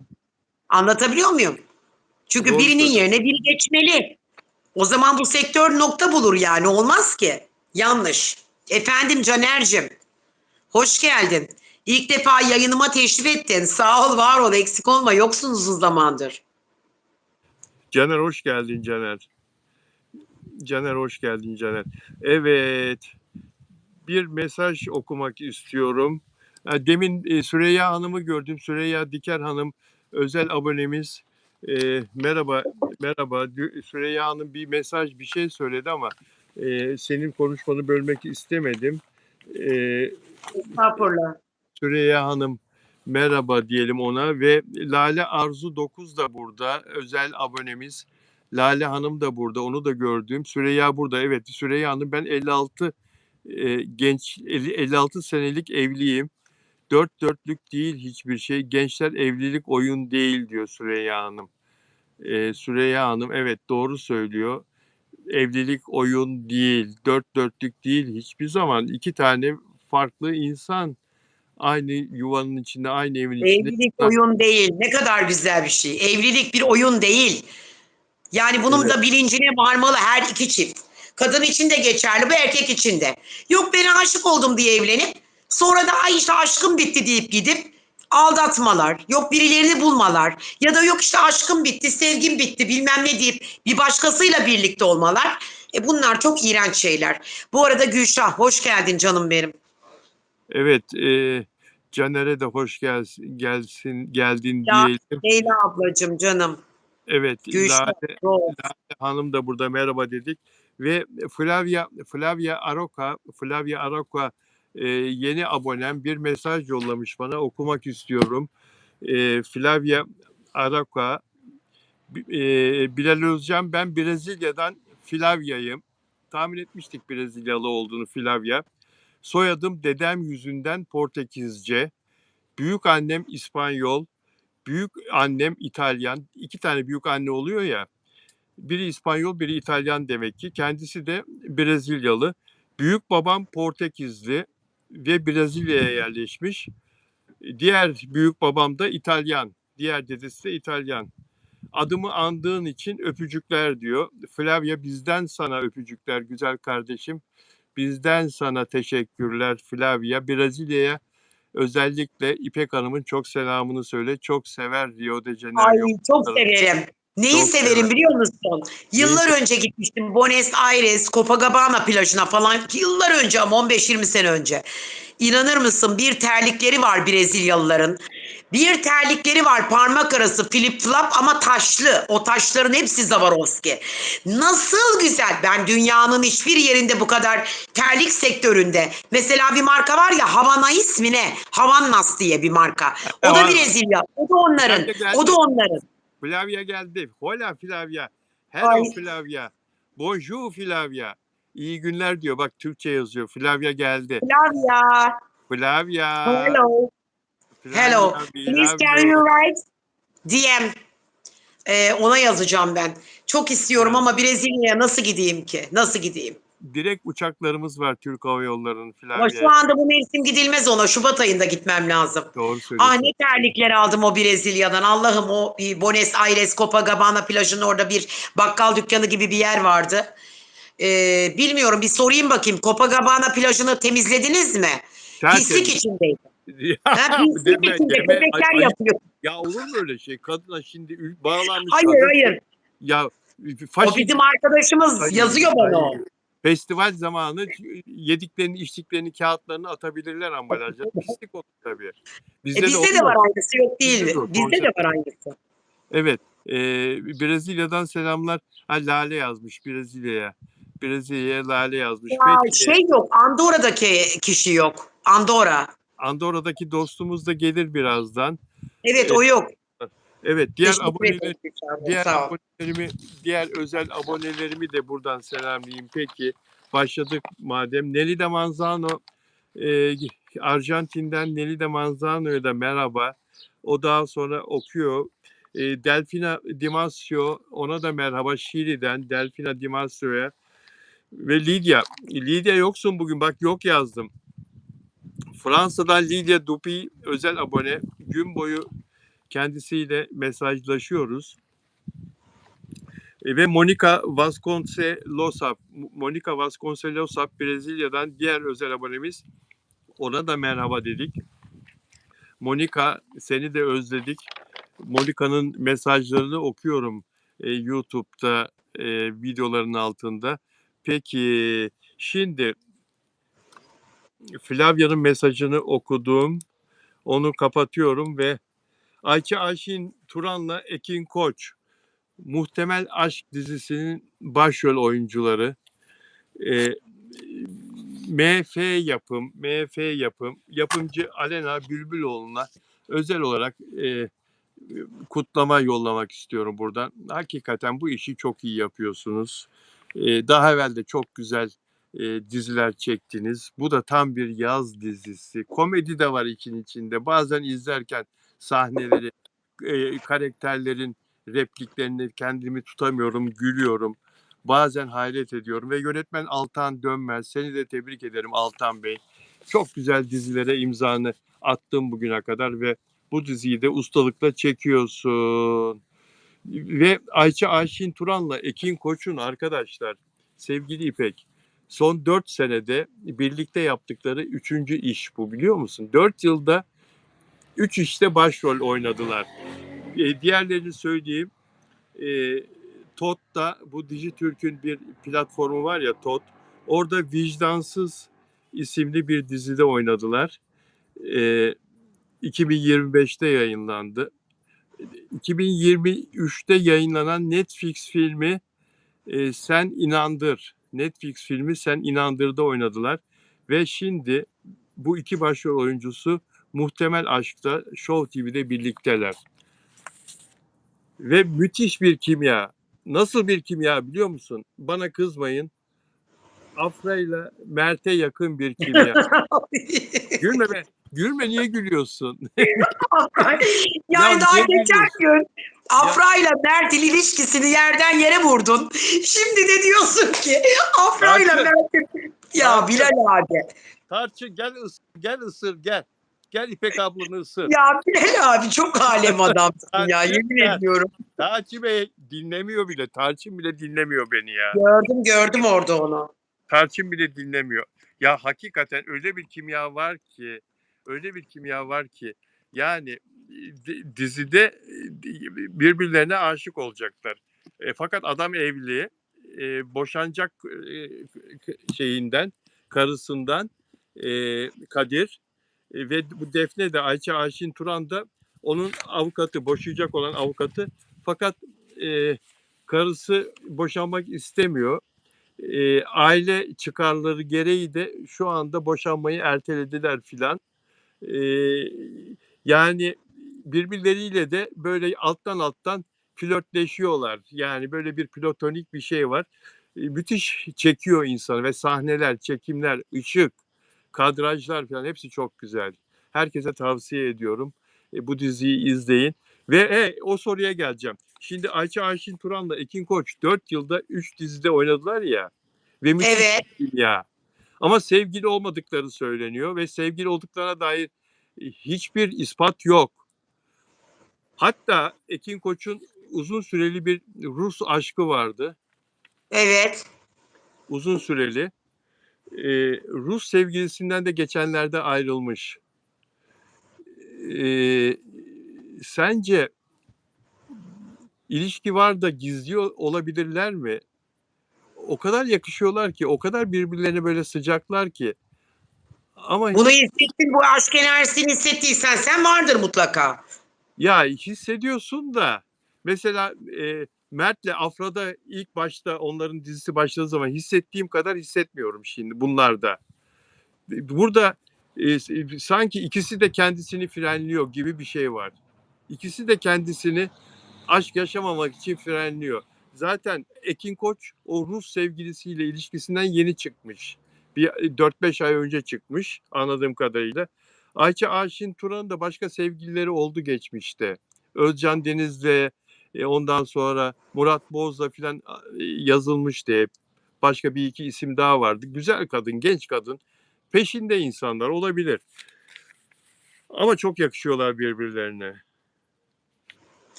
Anlatabiliyor muyum? Çünkü doğru birinin söylüyorsun. yerine biri geçmeli. O zaman bu sektör nokta bulur yani. Olmaz ki. Yanlış. Efendim Caner'cim, hoş geldin. İlk defa yayınıma teşrif ettin. Sağ ol, var ol, eksik olma. Yoksun uzun zamandır. Caner hoş geldin Caner. Caner hoş geldin Caner. Evet, bir mesaj okumak istiyorum. Demin Süreyya Hanım'ı gördüm. Süreyya Diker Hanım özel abonemiz. Merhaba, merhaba. Süreyya Hanım bir mesaj, bir şey söyledi ama senin konuşmanı bölmek istemedim. E, Estağfurullah. Süreyya Hanım merhaba diyelim ona ve Lale Arzu 9 da burada. Özel abonemiz. Lale Hanım da burada. Onu da gördüm. Süreyya burada. Evet, Süreyya Hanım, ben 56 56 senelik evliyim. Dört dörtlük değil hiçbir şey. Gençler, evlilik oyun değil diyor Süreyya Hanım. Süreyya Hanım evet doğru söylüyor. Evlilik oyun değil, dört dörtlük değil hiçbir zaman. İki tane farklı insan aynı yuvanın içinde, aynı evin içinde. Evlilik oyun değil. Ne kadar güzel bir şey. Evlilik bir oyun değil. Yani bunun Evet, da bilincine varmalı her iki çift. Kadın için de geçerli, bu erkek için de. Yok ben aşık oldum diye evlenip sonra da ay işte aşkım bitti deyip gidip aldatmalar, yok birilerini bulmalar ya da yok işte aşkım bitti, sevgim bitti bilmem ne deyip bir başkasıyla birlikte olmalar. Bunlar çok iğrenç şeyler. Bu arada Gülşah hoş geldin canım benim. evet. Caner'e de hoş geldin Ya diyelim. Leyla ablacığım canım. Evet, Gülşah. Lale Rose. Hanım da burada, merhaba dedik ve Flavia Aroca yeni abonem bir mesaj yollamış bana, okumak istiyorum. Flavia Aroca, Bilal Özcan, ben Brezilya'dan Flavia'yım. Tahmin etmiştik Brezilyalı olduğunu Flavia. Soyadım dedem yüzünden Portekizce. Büyük annem İspanyol, büyük annem İtalyan. İki tane büyük anne oluyor ya. Biri İspanyol, biri İtalyan demek ki. Kendisi de Brezilyalı. Büyük babam Portekizli ve Brezilya'ya yerleşmiş. Diğer büyük babam da İtalyan. Diğer dedesi de İtalyan. Adımı andığın için öpücükler diyor. Flavia, bizden sana öpücükler güzel kardeşim. Bizden sana teşekkürler Flavia. Brezilya'ya özellikle İpek Hanım'ın çok selamını söyle. Çok sever Rio de Ay Janeiro. çok severim. Neyi Çok sever. severim biliyor musun? Neyse. Yıllar önce gitmiştim Buenos Aires, Copacabana plajına falan. Yıllar önce ama 15-20 sene önce. İnanır mısın bir terlikleri var Brezilyalıların. Bir terlikleri var parmak arası flip flop ama taşlı. O taşların hepsi Swarovski. Nasıl güzel. Ben dünyanın hiçbir yerinde bu kadar terlik sektöründe. Mesela bir marka var ya Havana ismi ne? Havannas diye bir marka. O da Brezilya. O da onların. Flavia O da geldi. onların. Flavia geldi. Hola Flavia. Hello Ay Flavia. Bonjour Flavia. İyi günler diyor. Bak Türkçe yazıyor. Flavia geldi. Flavia. Flavia. Hello. Hello. Flavia, we Please love can you you. write DM? Ona yazacağım ben. Çok istiyorum Yaz. ama Brezilya'ya nasıl gideyim ki? Nasıl gideyim? Direkt uçaklarımız var Türk Hava Yolları'nın Ama şu Flavia'ya. anda bu mevsim gidilmez ona. Şubat ayında gitmem lazım. Doğru Ah ne söylüyorsun. terlikler aldım o Brezilya'dan. Allah'ım o Buenos Aires Copacabana plajının orada bir bakkal dükkanı gibi bir yer vardı. Bilmiyorum bir sorayım bakayım. Copacabana plajını temizlediniz mi? Pislik Tertemiz. içindeydi. Ya, Ha, pislik deme içinde deme. köpekler Ayıp. yapıyor. Ya olur mu öyle şey? Kadına şimdi bağlanmış Hayır kadın. hayır. Ya O faşist. bizim arkadaşımız Hayır, yazıyor bana o. hayır. Festival zamanı yediklerini, içtiklerini, kağıtlarını atabilirler ambalajlara. Pislik olur tabii. Bizde de Bizde de olmuyor var mu? aynısı, yok değil Bizde mi? de o Bizde de konser. var aynısı. Evet. Brezilya'dan selamlar. Ha, Lale yazmış Brezilya'ya. Brezilya'ya Lale yazmış. Ya Peki, şey yok, Andorra'daki kişi yok. Andorra. Andorra'daki dostumuz da gelir birazdan. Evet, Ee, o yok. evet, Teşekkür ederim. Gülşah'cığım, diğer sağ ol. abonelerimi, diğer özel abonelerimi de buradan selamlayayım. Peki, başladık madem. Nelly Manzano, e, Arjantin'den Nelly Manzano'ya da merhaba. O daha sonra okuyor. Delfina Dimasio, ona da merhaba Şili'den Delfina Dimasio'ya. Ve Lydia. Lydia yoksun bugün, bak yok yazdım. Fransa'dan Lydia Dupuy özel abone. Gün boyu kendisiyle mesajlaşıyoruz. Ve Monica Vasconcelosa Brezilya'dan diğer özel abonemiz. Ona da merhaba dedik. Monica, seni de özledik. Monica'nın mesajlarını okuyorum YouTube'da videoların altında. Peki şimdi Flavya'nın mesajını okudum. Onu kapatıyorum ve Ayça Ayşin Turan'la Ekin Koç Muhtemel Aşk dizisinin başrol oyuncuları. E, MF yapım, yapımcı Alena Bülbüloğlu'na özel olarak kutlama yollamak istiyorum buradan. Hakikaten bu işi çok iyi yapıyorsunuz. Daha evvel de çok güzel diziler çektiniz. Bu da tam bir yaz dizisi. Komedi de var için içinde. Bazen izlerken sahneleri, karakterlerin repliklerini kendimi tutamıyorum, gülüyorum. Bazen hayret ediyorum ve yönetmen Altan Dönmez. Seni de tebrik ederim Altan Bey. Çok güzel dizilere imzanı attın bugüne kadar ve bu diziyi de ustalıkla çekiyorsun. Ve Ayça Ayşin Turan'la Ekin Koç'un arkadaşlar, sevgili İpek, son 4 senede birlikte yaptıkları 3. iş bu, biliyor musun? 4 yılda 3 işte başrol oynadılar. Diğerlerini söyleyeyim. E, TOT'ta, bu Dijitürk'ün bir platformu var ya, TOT. Orada Vicdansız isimli bir dizide oynadılar. E, 2025'te yayınlandı. 2023'te yayınlanan Netflix filmi Sen İnandır. Netflix filmi Sen İnandır'da oynadılar. Ve şimdi bu iki başrol oyuncusu Muhtemel Aşk'ta Show TV'de birlikteler. Ve müthiş bir kimya. Nasıl bir kimya biliyor musun? Bana kızmayın. Afra ile Mert'e yakın bir kimya. Gülme be. Gülme, niye gülüyorsun? Ya Yani daha niye geçen gülüyorsun? gün Ya Afra ile Mert'in ilişkisini yerden yere vurdun. Şimdi de diyorsun ki Afra ile Tarçın, Mert'in... Ya Tarçın, Bilal abi. Tarçın gel ısır, gel ısır, gel. Gel İpek ablanı ısır. Ya Bilal abi çok alem adamsın ya, Tarçın yemin gel. ediyorum. Tarçın Bey dinlemiyor bile. Tarçın bile dinlemiyor beni ya. Gördüm orada onu. Tarçın bile dinlemiyor. Ya hakikaten öyle bir kimya var ki, öyle bir kimya var ki yani dizide birbirlerine aşık olacaklar. Fakat adam evli, boşanacak şeyinden, karısından Kadir. Ve bu Defne de, Ayça Ayşin Turan da onun avukatı, boşayacak olan avukatı. Fakat karısı boşanmak istemiyor. Aile çıkarları gereği de şu anda boşanmayı ertelediler filan. E, Yani birbirleriyle de böyle alttan alttan flörtleşiyorlar. Yani böyle bir platonik bir şey var. Müthiş çekiyor insanı ve sahneler, çekimler, ışık, kadrajlar falan hepsi çok güzel. Herkese tavsiye ediyorum. Bu diziyi izleyin. Ve o soruya geleceğim. Şimdi Ayça Ayşin Turan'la Ekin Koç 4 yılda 3 dizide oynadılar ya. Ve müthiş Evet. bir kimya. Ama sevgili olmadıkları söyleniyor ve sevgili olduklarına dair hiçbir ispat yok. Hatta Ekin Koç'un uzun süreli bir Rus aşkı vardı. Evet. Uzun süreli. Rus sevgilisinden de geçenlerde ayrılmış. Ee, Sence ilişki var da gizliyor olabilirler mi? o kadar yakışıyorlar ki, o kadar birbirlerine böyle sıcaklar ki ama Bunu hissettin, bu aşk enerjisini hissettiysen sen vardır mutlaka. ya hissediyorsun da mesela, Mert'le Afra'da ilk başta onların dizisi başladığı zaman hissettiğim kadar hissetmiyorum şimdi bunlarda. Burada, sanki ikisi de kendisini frenliyor gibi bir şey var. İkisi de kendisini aşk yaşamamak için frenliyor. Zaten Ekin Koç o Rus sevgilisiyle ilişkisinden yeni çıkmış. Bir 4-5 ay önce çıkmış anladığım kadarıyla. Ayça Ayşin Turan'ın da başka sevgilileri oldu geçmişte. Özcan Deniz'le, ondan sonra Murat Boz'la filan yazılmıştı hep. Başka bir iki isim daha vardı. Güzel kadın, genç kadın. Peşinde insanlar olabilir. Ama çok yakışıyorlar birbirlerine.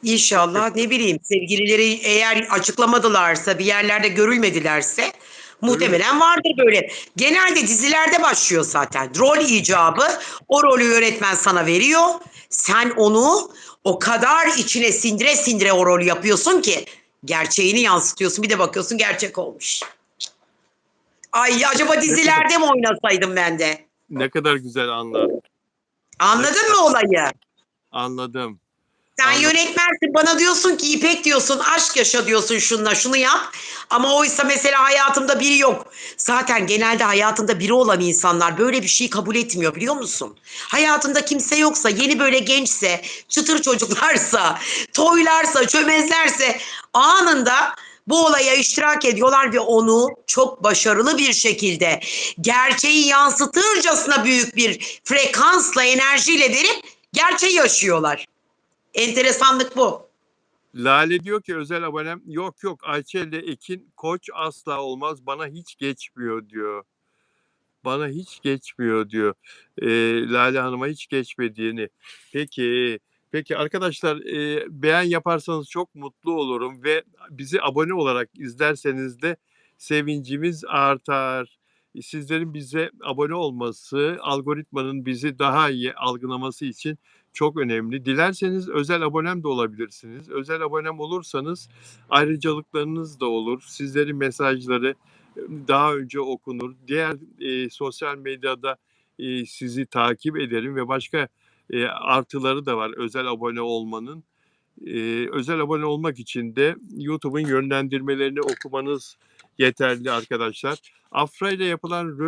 Çok İnşallah, ne yakışıyor. bileyim, sevgilileri eğer açıklamadılarsa, bir yerlerde görülmedilerse Görülmedi. muhtemelen vardır böyle. Genelde dizilerde başlıyor zaten. Rol icabı, o rolü yönetmen sana veriyor. Sen onu o kadar içine sindire sindire o rolü yapıyorsun ki gerçeğini yansıtıyorsun. Bir de bakıyorsun gerçek olmuş. Ay, acaba Ne kadar dizilerde mi oynasaydım ben de? ne kadar güzel anlar. Ne Anladın kadar mı olayı? anladım. Sen Anladım. yönetmensin, bana diyorsun ki İpek diyorsun, aşk yaşa diyorsun, şununla şunu yap. Ama oysa mesela hayatımda biri yok. Zaten genelde hayatında biri olan insanlar böyle bir şeyi kabul etmiyor, biliyor musun? Hayatında kimse yoksa, yeni böyle gençse, çıtır çocuklarsa, toylarsa, çömezlerse anında bu olaya iştirak ediyorlar ve onu çok başarılı bir şekilde gerçeği yansıtırcasına büyük bir frekansla, enerjiyle verip gerçeği yaşıyorlar. Enteresanlık bu. Lale diyor ki özel abonem yok yok Ayça ile Ekin Koç asla olmaz bana hiç geçmiyor diyor. Bana hiç geçmiyor diyor. Lale Hanım'a hiç geçmediğini. Peki, peki arkadaşlar, beğen yaparsanız çok mutlu olurum ve bizi abone olarak izlerseniz de sevincimiz artar. Sizlerin bize abone olması, algoritmanın bizi daha iyi algılaması için çok önemli. Dilerseniz özel abonem de olabilirsiniz. Özel abonem olursanız ayrıcalıklarınız da olur. Sizlerin mesajları daha önce okunur. Diğer sosyal medyada sizi takip ederim ve başka artıları da var özel abone olmanın. Özel abone olmak için de YouTube'un yönlendirmelerini okumanız yeterli arkadaşlar. Afra ile yapılan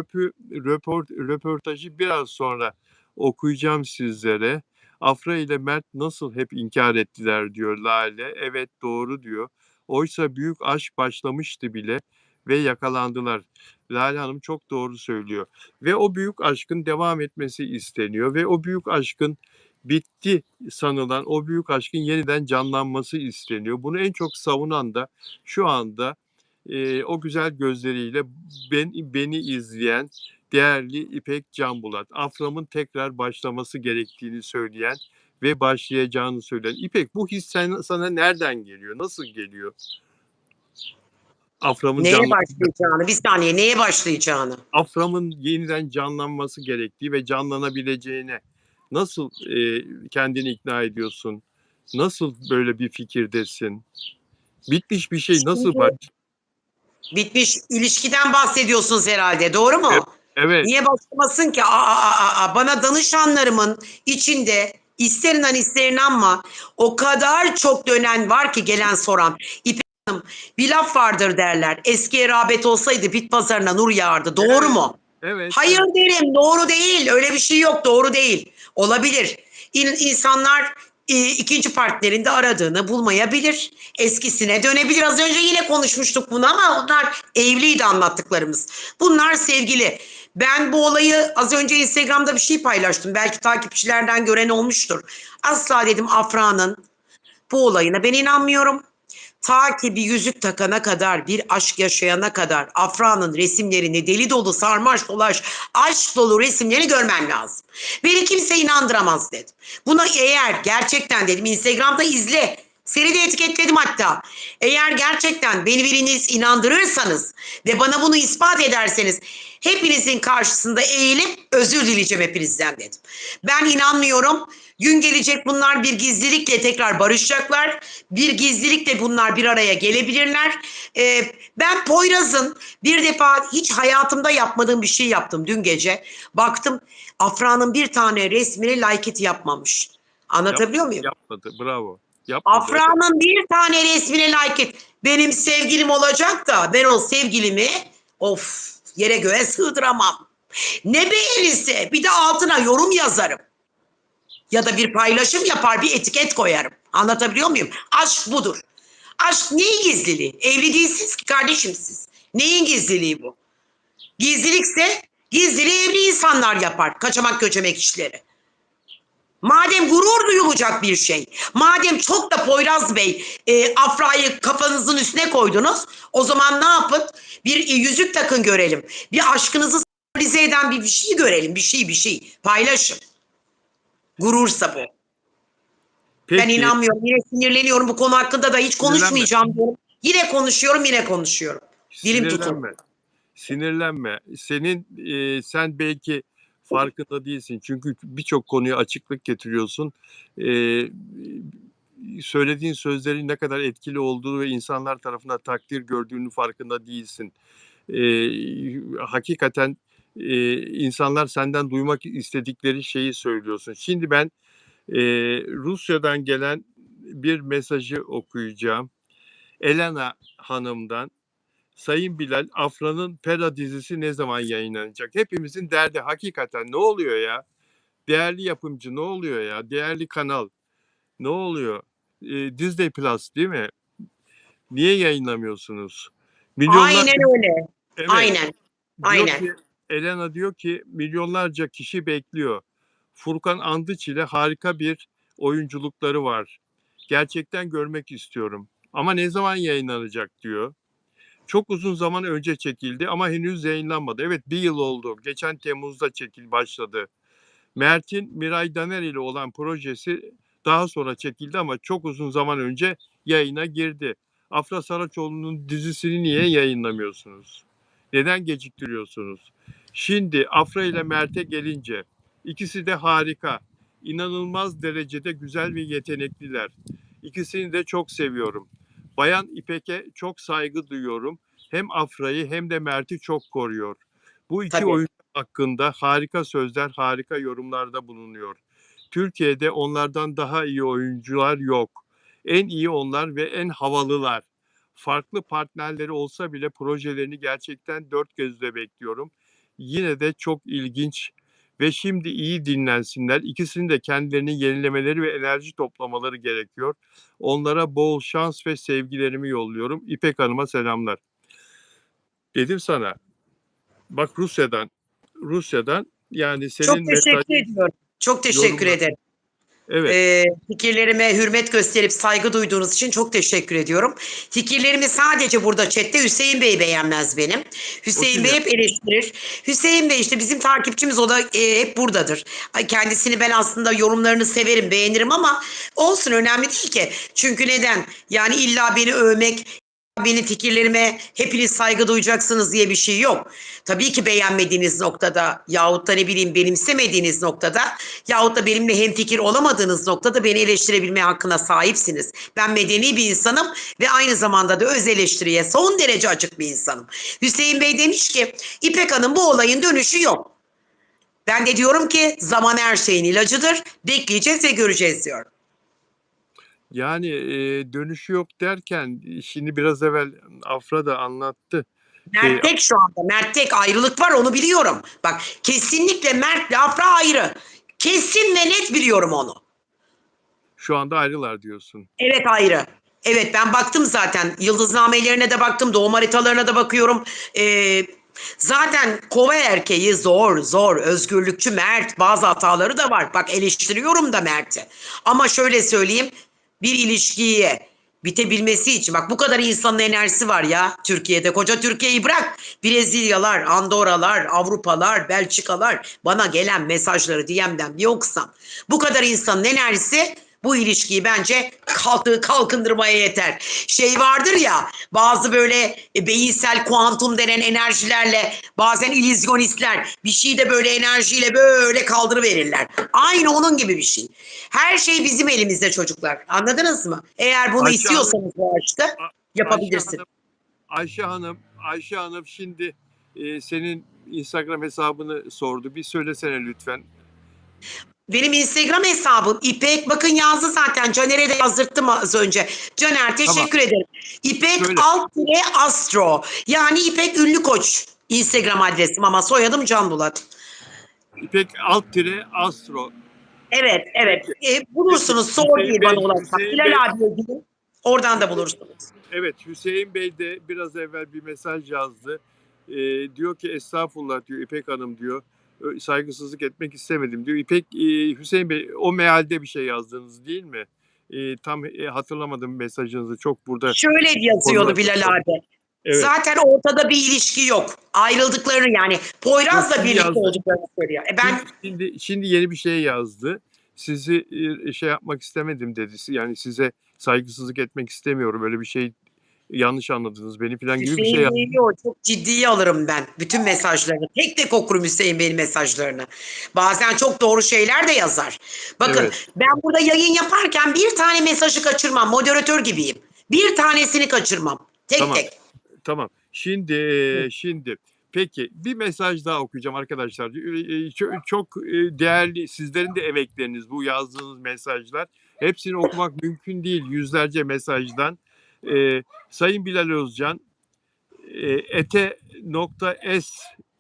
röportajı biraz sonra okuyacağım sizlere. Afra ile Mert nasıl hep inkar ettiler diyor Lale. Evet doğru diyor. Oysa büyük aşk başlamıştı bile ve yakalandılar. Lale Hanım çok doğru söylüyor. Ve o büyük aşkın devam etmesi isteniyor ve o büyük aşkın bitti sanılan o büyük aşkın yeniden canlanması isteniyor. Bunu en çok savunan da şu anda o güzel gözleriyle beni izleyen değerli İpek Canbulat. Afram'ın tekrar başlaması gerektiğini söyleyen ve başlayacağını söyleyen. İpek bu his sana nereden geliyor? Nasıl geliyor? Afram'ın Neye canlı başlayacağını, bir saniye, neye başlayacağını. Afram'ın yeniden canlanması gerektiği ve canlanabileceğine nasıl kendini ikna ediyorsun? Nasıl böyle bir fikirdesin? Bitmiş bir şey nasıl Şimdi bitmiş ilişkiden bahsediyorsunuz herhalde, doğru Evet, mu? evet, Niye başlamasın ki? Bana danışanlarımın içinde ister inan ister inanma o kadar çok dönen var ki, gelen soran. İpek Hanım, bir laf vardır derler. Eskiye rağbet olsaydı bit pazarına nur yağardı. Doğru evet, mu? evet, Hayır evet. derim, doğru değil. Öyle bir şey yok, doğru değil. Olabilir. İnsanlar ikinci partnerinde aradığını bulmayabilir. Eskisine dönebilir. Az önce yine konuşmuştuk bunu ama onlar evliydi, anlattıklarımız. Bunlar sevgili. Ben bu olayı az önce Instagram'da bir şey paylaştım. Belki takipçilerden gören olmuştur. Asla dedim Afra'nın bu olayına ben inanmıyorum. Ta ki bir yüzük takana kadar, bir aşk yaşayana kadar Afra'nın resimlerini, deli dolu, sarmaş dolaş, aşk dolu resimlerini görmen lazım. Beni kimse inandıramaz dedim. Buna eğer gerçekten dedim Instagram'da izle. Seni de etiketledim hatta. Eğer gerçekten beni biriniz inandırırsanız ve bana bunu ispat ederseniz hepinizin karşısında eğilip özür dileyeceğim hepinizden dedim. Ben inanmıyorum. Gün gelecek bunlar bir gizlilikle tekrar barışacaklar. Bir gizlilikle bunlar bir araya gelebilirler. Ben Poyraz'ın bir defa hiç hayatımda yapmadığım bir şey yaptım dün gece. Baktım Afra'nın bir tane resmini like it yapmamış. Anlatabiliyor muyum? Yapmadı. Bravo. Yapmadı. Evet. Afra'nın bir tane resmine like et. Benim sevgilim olacak da ben o sevgilimi of yere göğe sığdıramam. Ne beğenirse bir de altına yorum yazarım. Ya da bir paylaşım yapar bir etiket koyarım. Anlatabiliyor muyum? Aşk budur. Aşk neyin gizliliği? Evli değilsiniz ki kardeşim siz. Neyin gizliliği bu? Gizlilikse gizliliği evli insanlar yapar. Kaçamak göçemek işleri. Madem gurur duyulacak bir şey, madem çok da Poyraz Bey Afra'yı kafanızın üstüne koydunuz, o zaman ne yapın? Bir yüzük takın görelim. Bir aşkınızı simbolize eden bir şey görelim. Bir şey. Paylaşın. Gurursa bu. Ben Peki. inanmıyorum. Yine sinirleniyorum bu konu hakkında da hiç Sinirlenme. konuşmayacağım diyorum. Yine konuşuyorum. Dilim tutuldu. Sinirlenme. Sen belki farkında değilsin. Çünkü birçok konuya açıklık getiriyorsun. E, Söylediğin sözlerin ne kadar etkili olduğu ve insanlar tarafından takdir gördüğünü farkında değilsin. Hakikaten insanlar senden duymak istedikleri şeyi söylüyorsun. Şimdi ben Rusya'dan gelen bir mesajı okuyacağım. Elena Hanım'dan. Sayın Bilal, Afra'nın Pera dizisi ne zaman yayınlanacak? Hepimizin derdi hakikaten ne oluyor ya? Değerli yapımcı ne oluyor ya? Değerli kanal ne oluyor? Disney Plus değil mi? Niye yayınlamıyorsunuz? Milyonlar, Aynen öyle. evet, Aynen. diyor Aynen. ki Elena diyor ki milyonlarca kişi bekliyor. Furkan Andıç ile harika bir oyunculukları var. Gerçekten görmek istiyorum. Ama ne zaman yayınlanacak diyor. Çok uzun zaman önce çekildi ama henüz yayınlanmadı. Evet, bir yıl oldu. Geçen Temmuz'da başladı. Mert'in Miray Daner ile olan projesi daha sonra çekildi ama çok uzun zaman önce yayına girdi. Afra Saraçoğlu'nun dizisini niye yayınlamıyorsunuz? Neden geciktiriyorsunuz? Şimdi Afra ile Mert'e gelince ikisi de harika. İnanılmaz derecede güzel ve yetenekliler. İkisini de çok seviyorum. Bayan İpek'e çok saygı duyuyorum. Hem Afra'yı hem de Mert'i çok koruyor. Bu iki Tabii. oyuncu hakkında harika sözler, harika yorumlarda bulunuyor. Türkiye'de onlardan daha iyi oyuncular yok. En iyi onlar ve en havalılar. Farklı partnerleri olsa bile projelerini gerçekten dört gözle bekliyorum. Yine de çok ilginç ve şimdi iyi dinlensinler. İkisinin de kendilerini yenilemeleri ve enerji toplamaları gerekiyor. Onlara bol şans ve sevgilerimi yolluyorum. İpek Hanım'a selamlar. Dedim sana. Bak Rusya'dan yani Çok senin teşekkür mesajın, ediyorum. Çok teşekkür yorumlar. ederim. Evet. Fikirlerime hürmet gösterip saygı duyduğunuz için çok teşekkür ediyorum. Fikirlerimi sadece burada chatte Hüseyin Bey beğenmez benim. Hüseyin Bey hep eleştirir. Hüseyin Bey işte bizim takipçimiz, o da hep buradadır. Kendisini ben aslında yorumlarını severim, beğenirim ama olsun, önemli değil ki. Çünkü neden? Yani illa beni övmek, benim fikirlerime hepiniz saygı duyacaksınız diye bir şey yok. Tabii ki beğenmediğiniz noktada yahut da ne bileyim benimsemediğiniz noktada yahut da benimle hemfikir olamadığınız noktada beni eleştirebilme hakkına sahipsiniz. Ben medeni bir insanım ve aynı zamanda da öz eleştiriye son derece açık bir insanım. Hüseyin Bey demiş ki İpek Hanım bu olayın dönüşü yok. Ben de diyorum ki zaman her şeyin ilacıdır. Bekleyeceğiz ve göreceğiz diyorum. Yani dönüşü yok derken şimdi biraz evvel Afra da anlattı. Mert tek şu anda. Mert tek, ayrılık var, onu biliyorum. Bak kesinlikle Mert'le Afra ayrı. Kesin ve net biliyorum onu. Şu anda ayrılar diyorsun. Evet, ayrı. Evet, ben baktım zaten. Yıldıznamelerine de baktım. Doğum haritalarına da bakıyorum. Zaten kova erkeği zor. Özgürlükçü Mert. Bazı hataları da var. Bak eleştiriyorum da Mert'i. Ama şöyle söyleyeyim. Bir ilişkiye bitebilmesi için, bak bu kadar insanın enerjisi var ya Türkiye'de. Koca Türkiye'yi bırak. Brezilyalar, Andorralar, Avrupalar, Belçikalar, bana gelen mesajları DM'den bir okusam. Bu kadar insanın enerjisi Bu ilişkiyi bence kalkındırmaya yeter. Şey vardır ya, bazı böyle beyinsel kuantum denen enerjilerle bazen illüzyonistler bir şeyi de böyle enerjiyle böyle kaldırıverirler. Aynı onun gibi bir şey. Her şey bizim elimizde çocuklar. Anladınız mı? Eğer bunu Ayşe Hanım, istiyorsanız bu aşkta A- Ayşe yapabilirsin. Hanım, Ayşe Hanım şimdi senin Instagram hesabını sordu. Bir söylesene lütfen. Benim Instagram hesabım İpek, bakın yazdı zaten. Caner'e de yazdırttım az önce. Caner Tamam, teşekkür ederim. İpek söyle. Astro. Yani İpek Ünlü Koç. Instagram adresim ama soyadım Can Bulat. İpek Astro. Evet, evet. Peki, peki. Bulursunuz. Zor değil bana ulaşmak. Hüseyin Bilal Bey, abiye gidin. Oradan da Hüseyin, bulursunuz. evet, Hüseyin Bey de biraz evvel bir mesaj yazdı. Diyor ki estağfurullah diyor İpek Hanım diyor. Saygısızlık etmek istemedim diyor. Hüseyin Bey o mealde bir şey yazdınız değil mi? Tam hatırlamadım mesajınızı. Çok burada Şöyle yazıyordu konular. Bilal abi. Evet. Zaten ortada bir ilişki yok. Ayrıldıklarını yani Yok, Poyraz'la şimdi birlikte yazdı. olduklarını söylüyor. Ben Şimdi yeni bir şey yazdı. Sizi şey yapmak istemedim dedi. Yani size saygısızlık etmek istemiyorum. Öyle bir şey yanlış anladınız beni falan gibi bir şey Hüseyin yazdı. Bey'i o çok ciddiye alırım ben. Bütün mesajlarını. Tek tek okurum Hüseyin Bey'in mesajlarını. Bazen çok doğru şeyler de yazar. Bakın Evet. ben burada yayın yaparken bir tane mesajı kaçırmam. Moderatör gibiyim. Bir tanesini kaçırmam. Tek Tamam. tek. Tamam. Şimdi peki bir mesaj daha okuyacağım arkadaşlar. Çok değerli sizlerin de emekleriniz bu yazdığınız mesajlar. Hepsini okumak mümkün değil yüzlerce mesajdan. Sayın Bilal Özcan ete.s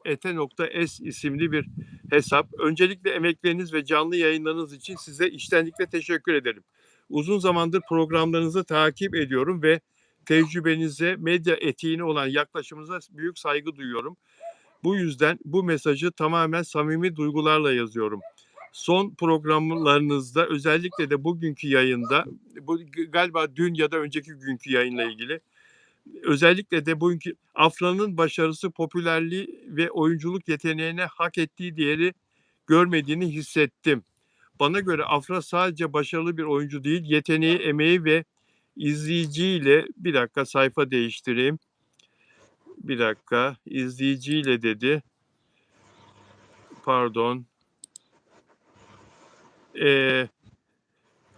ete.s isimli bir hesap. Öncelikle emekleriniz ve canlı yayınlarınız için size içtenlikle teşekkür ederim. Uzun zamandır programlarınızı takip ediyorum ve tecrübenize, medya etiğine olan yaklaşımınıza büyük saygı duyuyorum. Bu yüzden bu mesajı tamamen samimi duygularla yazıyorum. Son programlarınızda özellikle de bugünkü yayında, bu galiba dün ya da önceki günkü yayınla ilgili, özellikle de bugünkü Afra'nın başarısı, popülerliği ve oyunculuk yeteneğine hak ettiği değeri görmediğini hissettim. Bana göre Afra sadece başarılı bir oyuncu değil, yeteneği, emeği ve izleyiciyle bir dakika sayfa değiştireyim. Bir dakika izleyiciyle dedi. Pardon.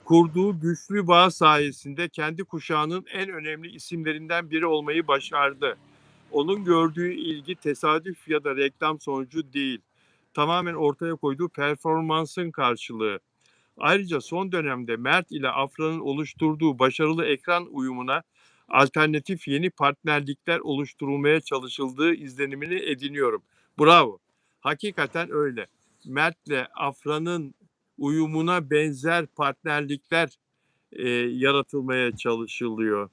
Kurduğu güçlü bağ sayesinde kendi kuşağının en önemli isimlerinden biri olmayı başardı. Onun gördüğü ilgi tesadüf ya da reklam sonucu değil. Tamamen ortaya koyduğu performansın karşılığı. Ayrıca son dönemde Mert ile Afra'nın oluşturduğu başarılı ekran uyumuna alternatif yeni partnerlikler oluşturulmaya çalışıldığı izlenimini ediniyorum. Bravo. Hakikaten öyle. Mert'le Afra'nın uyumuna benzer partnerlikler yaratılmaya çalışılıyor.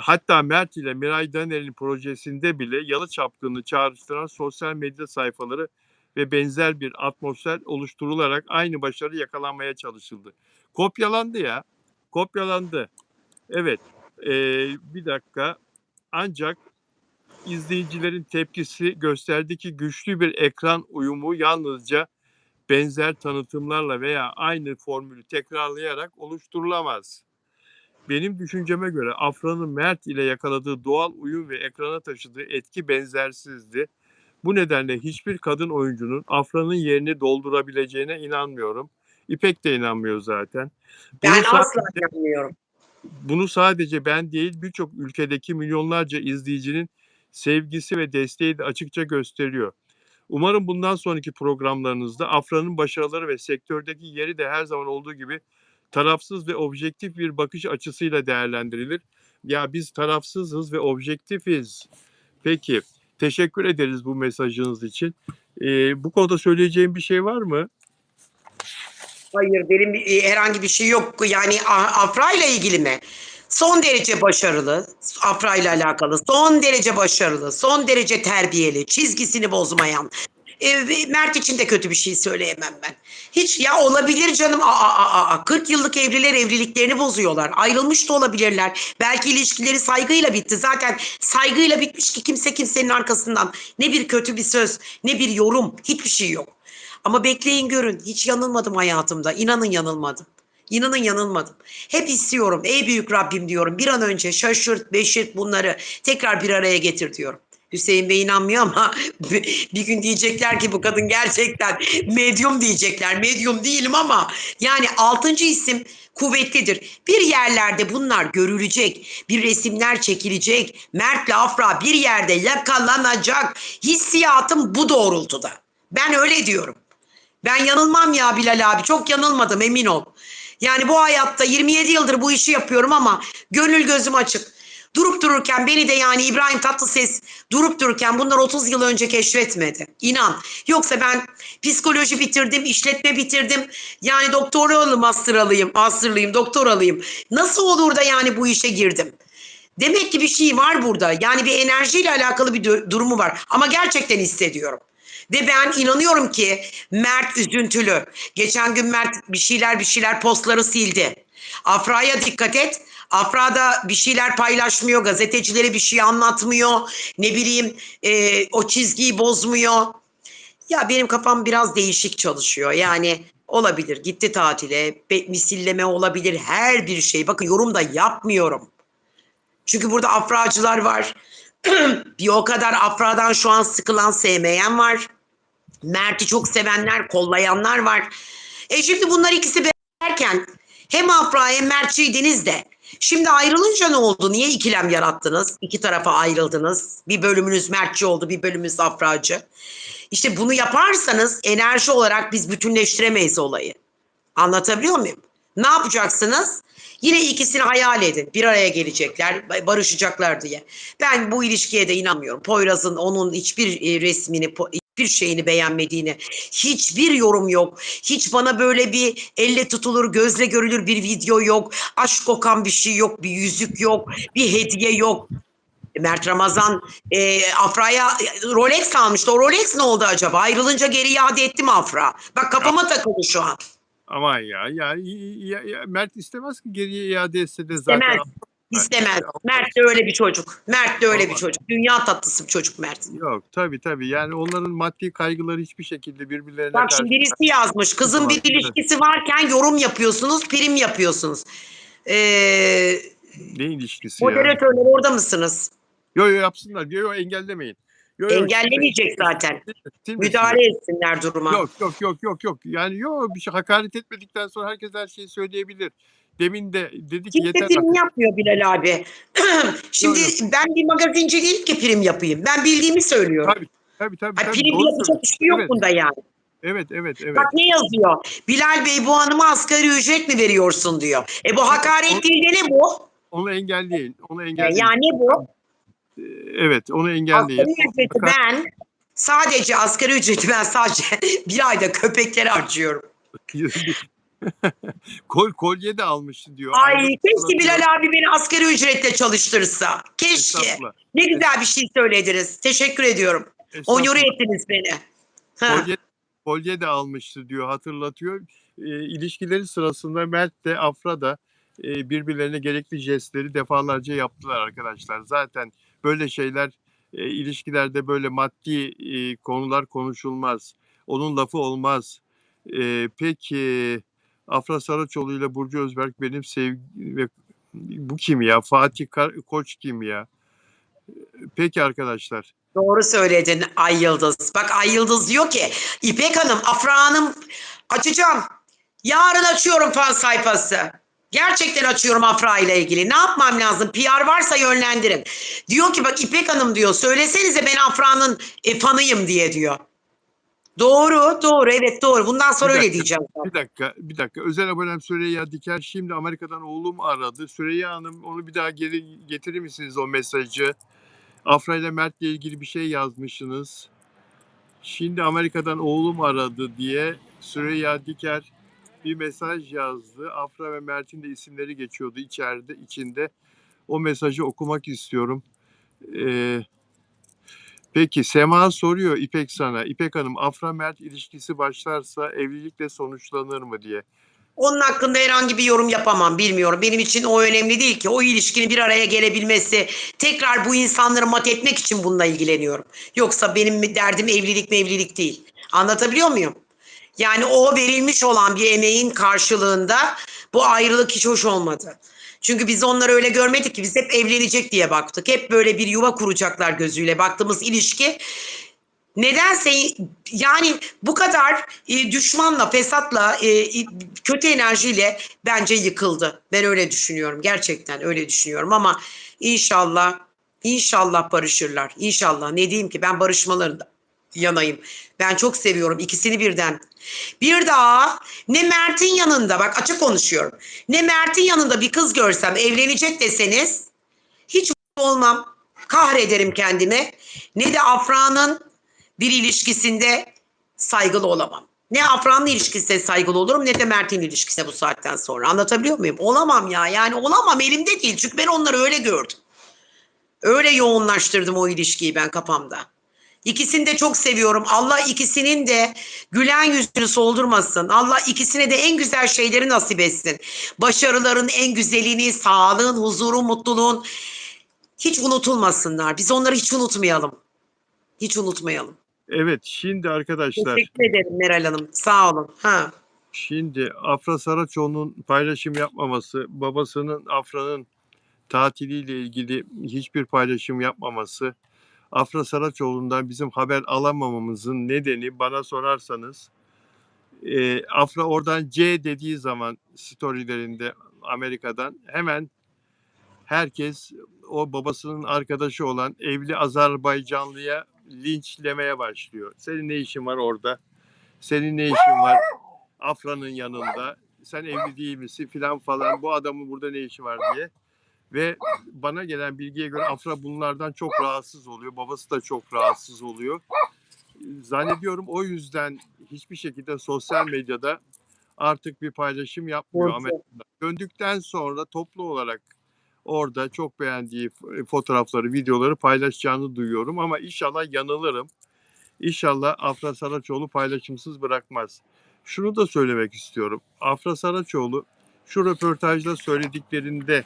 Hatta Mert ile Miray Daner'in projesinde bile Yalı Çapkını'nı çağrıştıran sosyal medya sayfaları ve benzer bir atmosfer oluşturularak aynı başarı yakalanmaya çalışıldı. Kopyalandı ya. Kopyalandı. Evet. Bir dakika. Ancak izleyicilerin tepkisi gösterdi ki güçlü bir ekran uyumu yalnızca benzer tanıtımlarla veya aynı formülü tekrarlayarak oluşturulamaz. Benim düşünceme göre Afra'nın Mert ile yakaladığı doğal uyum ve ekrana taşıdığı etki benzersizdi. Bu nedenle hiçbir kadın oyuncunun Afra'nın yerini doldurabileceğine inanmıyorum. İpek de inanmıyor zaten. Bunu Ben asla sadece, inanmıyorum. bunu sadece ben değil birçok ülkedeki milyonlarca izleyicinin sevgisi ve desteği de açıkça gösteriyor. Umarım bundan sonraki programlarınızda Afra'nın başarıları ve sektördeki yeri de her zaman olduğu gibi tarafsız ve objektif bir bakış açısıyla değerlendirilir. Ya biz tarafsızız ve objektifiz. Peki, teşekkür ederiz bu mesajınız için. Bu konuda söyleyeceğim bir şey var mı? Hayır, benim herhangi bir şey yok. Yani Afra ile ilgili mi? Son derece başarılı. Afra ile alakalı. Son derece başarılı. Son derece terbiyeli. Çizgisini bozmayan. Mert için de kötü bir şey söyleyemem ben. Hiç ya olabilir canım. 40 yıllık evliler evliliklerini bozuyorlar. Ayrılmış da olabilirler. Belki ilişkileri saygıyla bitti. Zaten saygıyla bitmiş ki kimse kimsenin arkasından ne bir kötü bir söz, ne bir yorum, hiçbir şey yok. Ama bekleyin görün. Hiç yanılmadım hayatımda. İnanın yanılmadım. İnanın yanılmadım. Hep istiyorum. Ey büyük Rabbim diyorum. Bir an önce şaşırt, beşirt bunları tekrar bir araya getir diyorum. Hüseyin Bey inanmıyor ama bir gün diyecekler ki bu kadın gerçekten medyum diyecekler. Medyum değilim ama yani altıncı isim kuvvetlidir. Bir yerlerde bunlar görülecek. Bir resimler çekilecek. Mert'le Afra bir yerde yakalanacak. Hissiyatım bu doğrultuda. Ben öyle diyorum. Ben yanılmam ya Bilal abi. Çok yanılmadım emin ol. Yani bu hayatta 27 yıldır bu işi yapıyorum ama gönül gözüm açık. Durup dururken beni de yani İbrahim Tatlıses durup dururken bunlar 30 yıl önce keşfetmedi. İnan. Yoksa ben psikoloji bitirdim, işletme bitirdim. Yani doktoralı masterlıyım, doktoralıyım. Nasıl olur da yani bu işe girdim? Demek ki bir şey var burada. Yani bir enerjiyle alakalı bir durumu var. Ama gerçekten hissediyorum. Ve ben inanıyorum ki Mert üzüntülü. Geçen gün Mert bir şeyler postları sildi. Afra'ya dikkat et. Afra da bir şeyler paylaşmıyor. Gazetecilere bir şey anlatmıyor. Ne bileyim o çizgiyi bozmuyor. Ya benim kafam biraz değişik çalışıyor. Yani olabilir. Gitti tatile. Misilleme olabilir. Her bir şey. Bakın yorum da yapmıyorum. Çünkü burada Afracılar var. Bir o kadar Afra'dan şu an sıkılan, sevmeyen var. Mert'i çok sevenler, kollayanlar var. Şimdi bunlar ikisi beraberken hem Afra hem Mert'çiydiniz de şimdi ayrılınca ne oldu? Niye ikilem yarattınız? İki tarafa ayrıldınız. Bir bölümünüz Mert'çi oldu, bir bölümünüz Afracı. İşte bunu yaparsanız enerji olarak biz bütünleştiremeyiz olayı. Anlatabiliyor muyum? Ne yapacaksınız? Yine ikisini hayal edin. Bir araya gelecekler, barışacaklar diye. Ben bu ilişkiye de inanmıyorum. Poyraz'ın onun hiçbir resmini, hiçbir şeyini beğenmediğini, hiçbir yorum yok. Hiç bana böyle bir elle tutulur, gözle görülür bir video yok. Aşk kokan bir şey yok, bir yüzük yok, bir hediye yok. Mert Ramazan Afra'ya Rolex almıştı. O Rolex ne oldu acaba? Ayrılınca geri iade etti mi Afra? Bak kafama takıldı şu an. Aman ya, Mert istemez ki geriye iade etse de zaten. İstemez. İstemez. Mert de öyle bir çocuk. Mert de öyle bir Allah. çocuk. Dünya tatlısı bir çocuk Mert. Yok tabii yani onların maddi kaygıları hiçbir şekilde birbirlerine Bak karşı. şimdi birisi yazmış. Kızın bir ilişkisi varken yorum yapıyorsunuz, prim yapıyorsunuz. Ne ilişkisi ya? Moderatörler orada mısınız? Yo yapsınlar. Yo engellemeyin. Yo, Engellemeyecek zaten. Müdahale etsinler duruma. Yok. Yani bir şey hakaret etmedikten sonra herkes her şeyi söyleyebilir. Demin de dedi ki Kimse yeter prim artık. yapmıyor Bilal abi. Şimdi ben bir magazinci değilim ki prim yapayım. Ben bildiğimi söylüyorum. Tabii. Prim Doğru yapacak bir şey yok Evet. bunda yani. Evet. Bak ne yazıyor? Bilal Bey bu hanıma asgari ücret mi veriyorsun diyor. Bu hakaret değil de ne bu? Onu engelleyin. Yani ne bu? Evet, onu engelleyin. Asgari ücreti ben sadece bir ayda köpeklere harcıyorum. Kolye de almıştı diyor. Ay Aylık keşke alıyor. Bilal abi beni asgari ücretle çalıştırsa. Keşke. Estağfurullah. Ne güzel bir şey söylediniz. Teşekkür ediyorum. Onore ettiniz beni. Ha. Kolye de almıştı diyor, hatırlatıyor. İlişkileri sırasında Mert de Afra da birbirlerine gerekli jestleri defalarca yaptılar arkadaşlar. Zaten böyle şeyler ilişkilerde böyle maddi konular konuşulmaz. Onun lafı olmaz. Peki Afra Saraçoğlu ile Burcu Özberk benim ve bu kim ya? Fatih Koç kim ya? Peki arkadaşlar. Doğru söyledin Ay Yıldız. Bak Ay Yıldız diyor ki İpek Hanım, Afra Hanım açacağım. Yarın açıyorum fan sayfası. Gerçekten açıyorum Afra ile ilgili. Ne yapmam lazım? PR varsa yönlendirin. Diyor ki bak İpek Hanım diyor söylesenize ben Afra'nın fanıyım diye diyor. Doğru evet doğru. Bundan sonra öyle diyeceğim. Bir dakika. Özel abonem Süreyya Diker şimdi Amerika'dan oğlum aradı. Süreyya Hanım onu bir daha geri getirir misiniz o mesajı? Afra ile Mert'le ilgili bir şey yazmışsınız. Şimdi Amerika'dan oğlum aradı diye Süreyya Diker bir mesaj yazdı. Afra ve Mert'in de isimleri geçiyordu içinde. O mesajı okumak istiyorum. Peki Sema soruyor İpek sana. İpek Hanım Afra Mert ilişkisi başlarsa evlilikle sonuçlanır mı diye. Onun hakkında herhangi bir yorum yapamam, bilmiyorum. Benim için o önemli değil ki. O ilişkinin bir araya gelebilmesi, tekrar bu insanları mat etmek için bununla ilgileniyorum. Yoksa benim derdim evlilik mi evlilik değil. Anlatabiliyor muyum? Yani o verilmiş olan bir emeğin karşılığında bu ayrılık hiç hoş olmadı. Çünkü biz onları öyle görmedik ki, biz hep evlenecek diye baktık. Hep böyle bir yuva kuracaklar gözüyle baktığımız ilişki nedense, yani bu kadar düşmanla, fesatla, kötü enerjiyle bence yıkıldı. Ben öyle düşünüyorum. Gerçekten öyle düşünüyorum ama inşallah, inşallah barışırlar. İnşallah. Ne diyeyim ki, ben barışmalarında yanayım. Ben çok seviyorum ikisini birden. Bir daha ne Mert'in yanında, bak açık konuşuyorum. Ne Mert'in yanında bir kız görsem evlenecek deseniz hiç olmam. Kahrederim kendimi. Ne de Afra'nın bir ilişkisinde saygılı olamam. Ne Afra'nın ilişkisine saygılı olurum ne de Mert'in ilişkisine bu saatten sonra. Anlatabiliyor muyum? Olamam ya. Yani olamam, elimde değil. Çünkü ben onları öyle gördüm. Öyle yoğunlaştırdım o ilişkiyi ben kafamda. İkisini de çok seviyorum. Allah ikisinin de gülen yüzünü soldurmasın. Allah ikisine de en güzel şeyleri nasip etsin. Başarıların en güzelini, sağlığın, huzurun, mutluluğun hiç unutulmasınlar. Biz onları hiç unutmayalım. Hiç unutmayalım. Evet, şimdi arkadaşlar, Teşekkür ederim Meral Hanım. Sağ olun. Ha. şimdi Afra Saraçoğlu'nun paylaşım yapmaması, babasının Afra'nın tatiliyle ilgili hiçbir paylaşım yapmaması, Afra Saraçoğlu'ndan bizim haber alamamamızın nedeni bana sorarsanız, Afra oradan C dediği zaman storylerinde Amerika'dan hemen herkes o babasının arkadaşı olan evli Azerbaycanlıya linçlemeye başlıyor. Senin ne işin var orada? Senin ne işin var Afra'nın yanında? Sen evli değil misin filan falan. Bu adamın burada ne işi var diye. Ve bana gelen bilgiye göre Afra bunlardan çok rahatsız oluyor. Babası da çok rahatsız oluyor. Zannediyorum o yüzden hiçbir şekilde sosyal medyada artık bir paylaşım yapmıyor Amerika'da. Döndükten sonra toplu olarak orada çok beğendiği fotoğrafları, videoları paylaşacağını duyuyorum ama inşallah yanılırım. İnşallah Afra Saraçoğlu paylaşımsız bırakmaz. Şunu da söylemek istiyorum. Afra Saraçoğlu şu röportajda söylediklerinde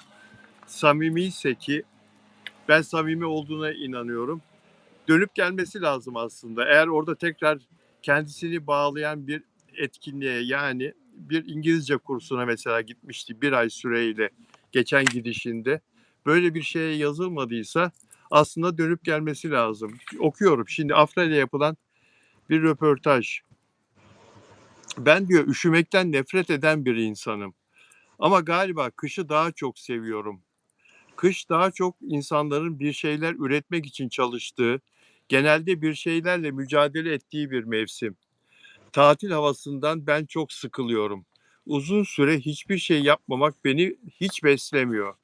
samimiyse, ki ben samimi olduğuna inanıyorum, dönüp gelmesi lazım aslında. Eğer orada tekrar kendisini bağlayan bir etkinliğe, yani bir İngilizce kursuna mesela gitmişti bir ay süreyle geçen gidişinde, böyle bir şeye yazılmadıysa aslında dönüp gelmesi lazım. Okuyorum şimdi Afra ile yapılan bir röportaj. Ben diyor üşümekten nefret eden bir insanım. Ama galiba kışı daha çok seviyorum. Kış daha çok insanların bir şeyler üretmek için çalıştığı, genelde bir şeylerle mücadele ettiği bir mevsim. Tatil havasından ben çok sıkılıyorum. Uzun süre hiçbir şey yapmamak beni hiç beslemiyor.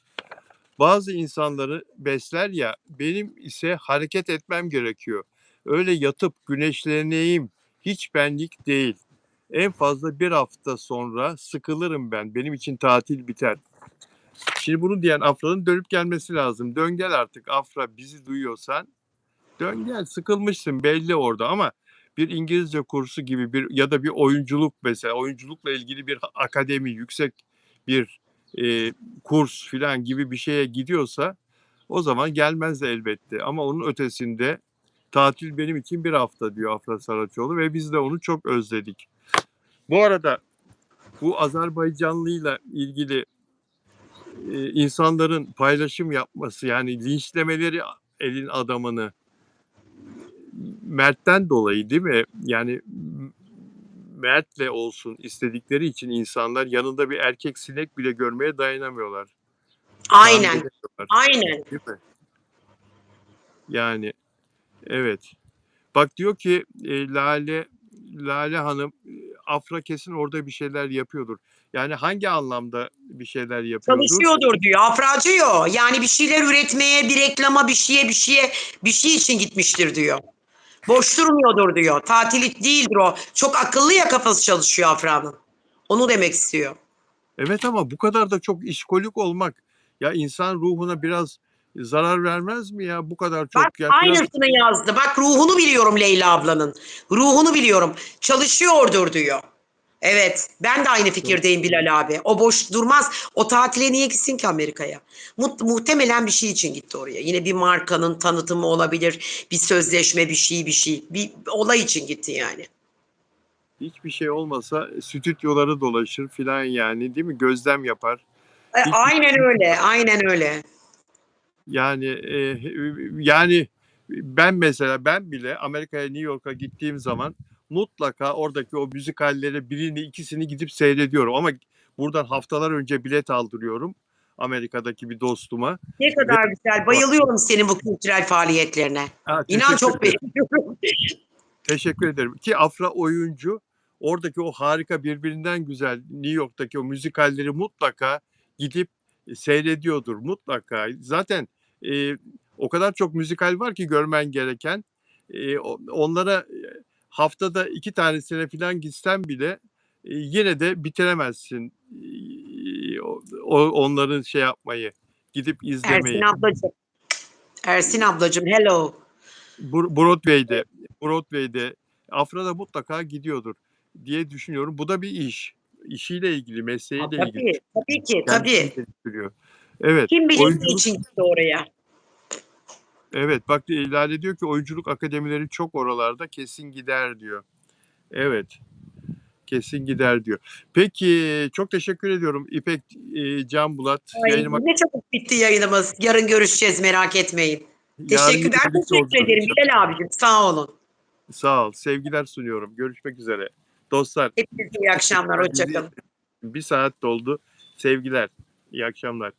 Bazı insanları besler ya, benim ise hareket etmem gerekiyor. Öyle yatıp güneşleneyim hiç benlik değil. En fazla bir hafta sonra sıkılırım ben. Benim için tatil biter. Şimdi bunu diyen Afra'nın dönüp gelmesi lazım. Dön gel artık Afra, bizi duyuyorsan. Dön gel, sıkılmışsın belli orada ama bir İngilizce kursu gibi bir ya da bir oyunculuk, mesela oyunculukla ilgili bir akademi, yüksek bir kurs filan gibi bir şeye gidiyorsa o zaman gelmez de elbette. Ama onun ötesinde tatil benim için bir hafta diyor Afra Saraçoğlu ve biz de onu çok özledik. Bu arada bu Azerbaycanlıyla ilgili insanların paylaşım yapması, yani linçlemeleri elin adamını Mert'ten dolayı değil mi? Yani Mert'le olsun istedikleri için insanlar yanında bir erkek sinek bile görmeye dayanamıyorlar. Tahammül Aynen. edemiyorlar. Aynen. Değil mi? Yani evet. Bak diyor ki Lale Hanım, Afra kesin orada bir şeyler yapıyordur. Yani hangi anlamda bir şeyler yapıyordur? Çalışıyordur diyor. Afracıyor. Yani bir şeyler üretmeye, bir reklama, bir şey için gitmiştir diyor. Boş durmuyordur diyor. Tatili değildir o. Çok akıllı ya, kafası çalışıyor Afra'nın. Onu demek istiyor. Evet ama bu kadar da çok işkolik olmak ya insan ruhuna biraz zarar vermez mi ya, bu kadar Bak çok ya biraz. aynısını yazdı. Bak ruhunu biliyorum Leyla ablanın. Ruhunu biliyorum. Çalışıyordur diyor. Evet, ben de aynı fikirdeyim Bilal abi. O boş durmaz. O tatile niye gitsin ki Amerika'ya? Muhtemelen bir şey için gitti oraya. Yine bir markanın tanıtımı olabilir. Bir sözleşme, bir şey. Bir olay için gitti yani. Hiçbir şey olmasa stüdyoları dolaşır filan yani, değil mi? Gözlem yapar. Hiçbir Aynen öyle, aynen öyle. yani, yani ben bile Amerika'ya, New York'a gittiğim zaman mutlaka oradaki o müzikalleri birini, ikisini gidip seyrediyorum ama buradan haftalar önce bilet aldırıyorum Amerika'daki bir dostuma Ne ve kadar güzel. Bayılıyorum senin bu kültürel faaliyetlerine. İnan teşekkür çok ederim. beğeniyorum. Teşekkür ederim. Ki Afra oyuncu oradaki o harika, birbirinden güzel New York'taki o müzikalleri mutlaka gidip seyrediyordur mutlaka. Zaten, o kadar çok müzikal var ki görmen gereken. Onlara, haftada 2 tanesine filan gitsen bile, yine de bitiremezsin, onların şey yapmayı, gidip Ersin izlemeyi. ablacığım. Ersin ablacığım hello. Broadway'de Broadway'de Afra da mutlaka gidiyordur diye düşünüyorum. Bu da bir iş. İşiyle ilgili, Ha, mesleğiyle ilgili. tabii, tabii ki, Kendisini tabii. geliştiriyor. Evet, Kim bilir ne oyunculuk için gitti oraya. evet, bak Lale diyor ki oyunculuk akademileri çok oralarda, kesin gider diyor. Evet, kesin gider diyor. Peki, çok teşekkür ediyorum İpek, Can Bulat. Ay, Yayınıma ne çabuk bitti yayınımız. Yarın görüşeceğiz merak etmeyin. yarın yine Teşekkür, ben birlikte teşekkür olacağız ederim inşallah. Bilal abicim. Sağ olun. Sağ ol. Sevgiler sunuyorum. Görüşmek üzere. Dostlar, Hepinize iyi akşamlar. teşekkürler. Hoşça kalın. 1 saat doldu. Sevgiler. İyi akşamlar.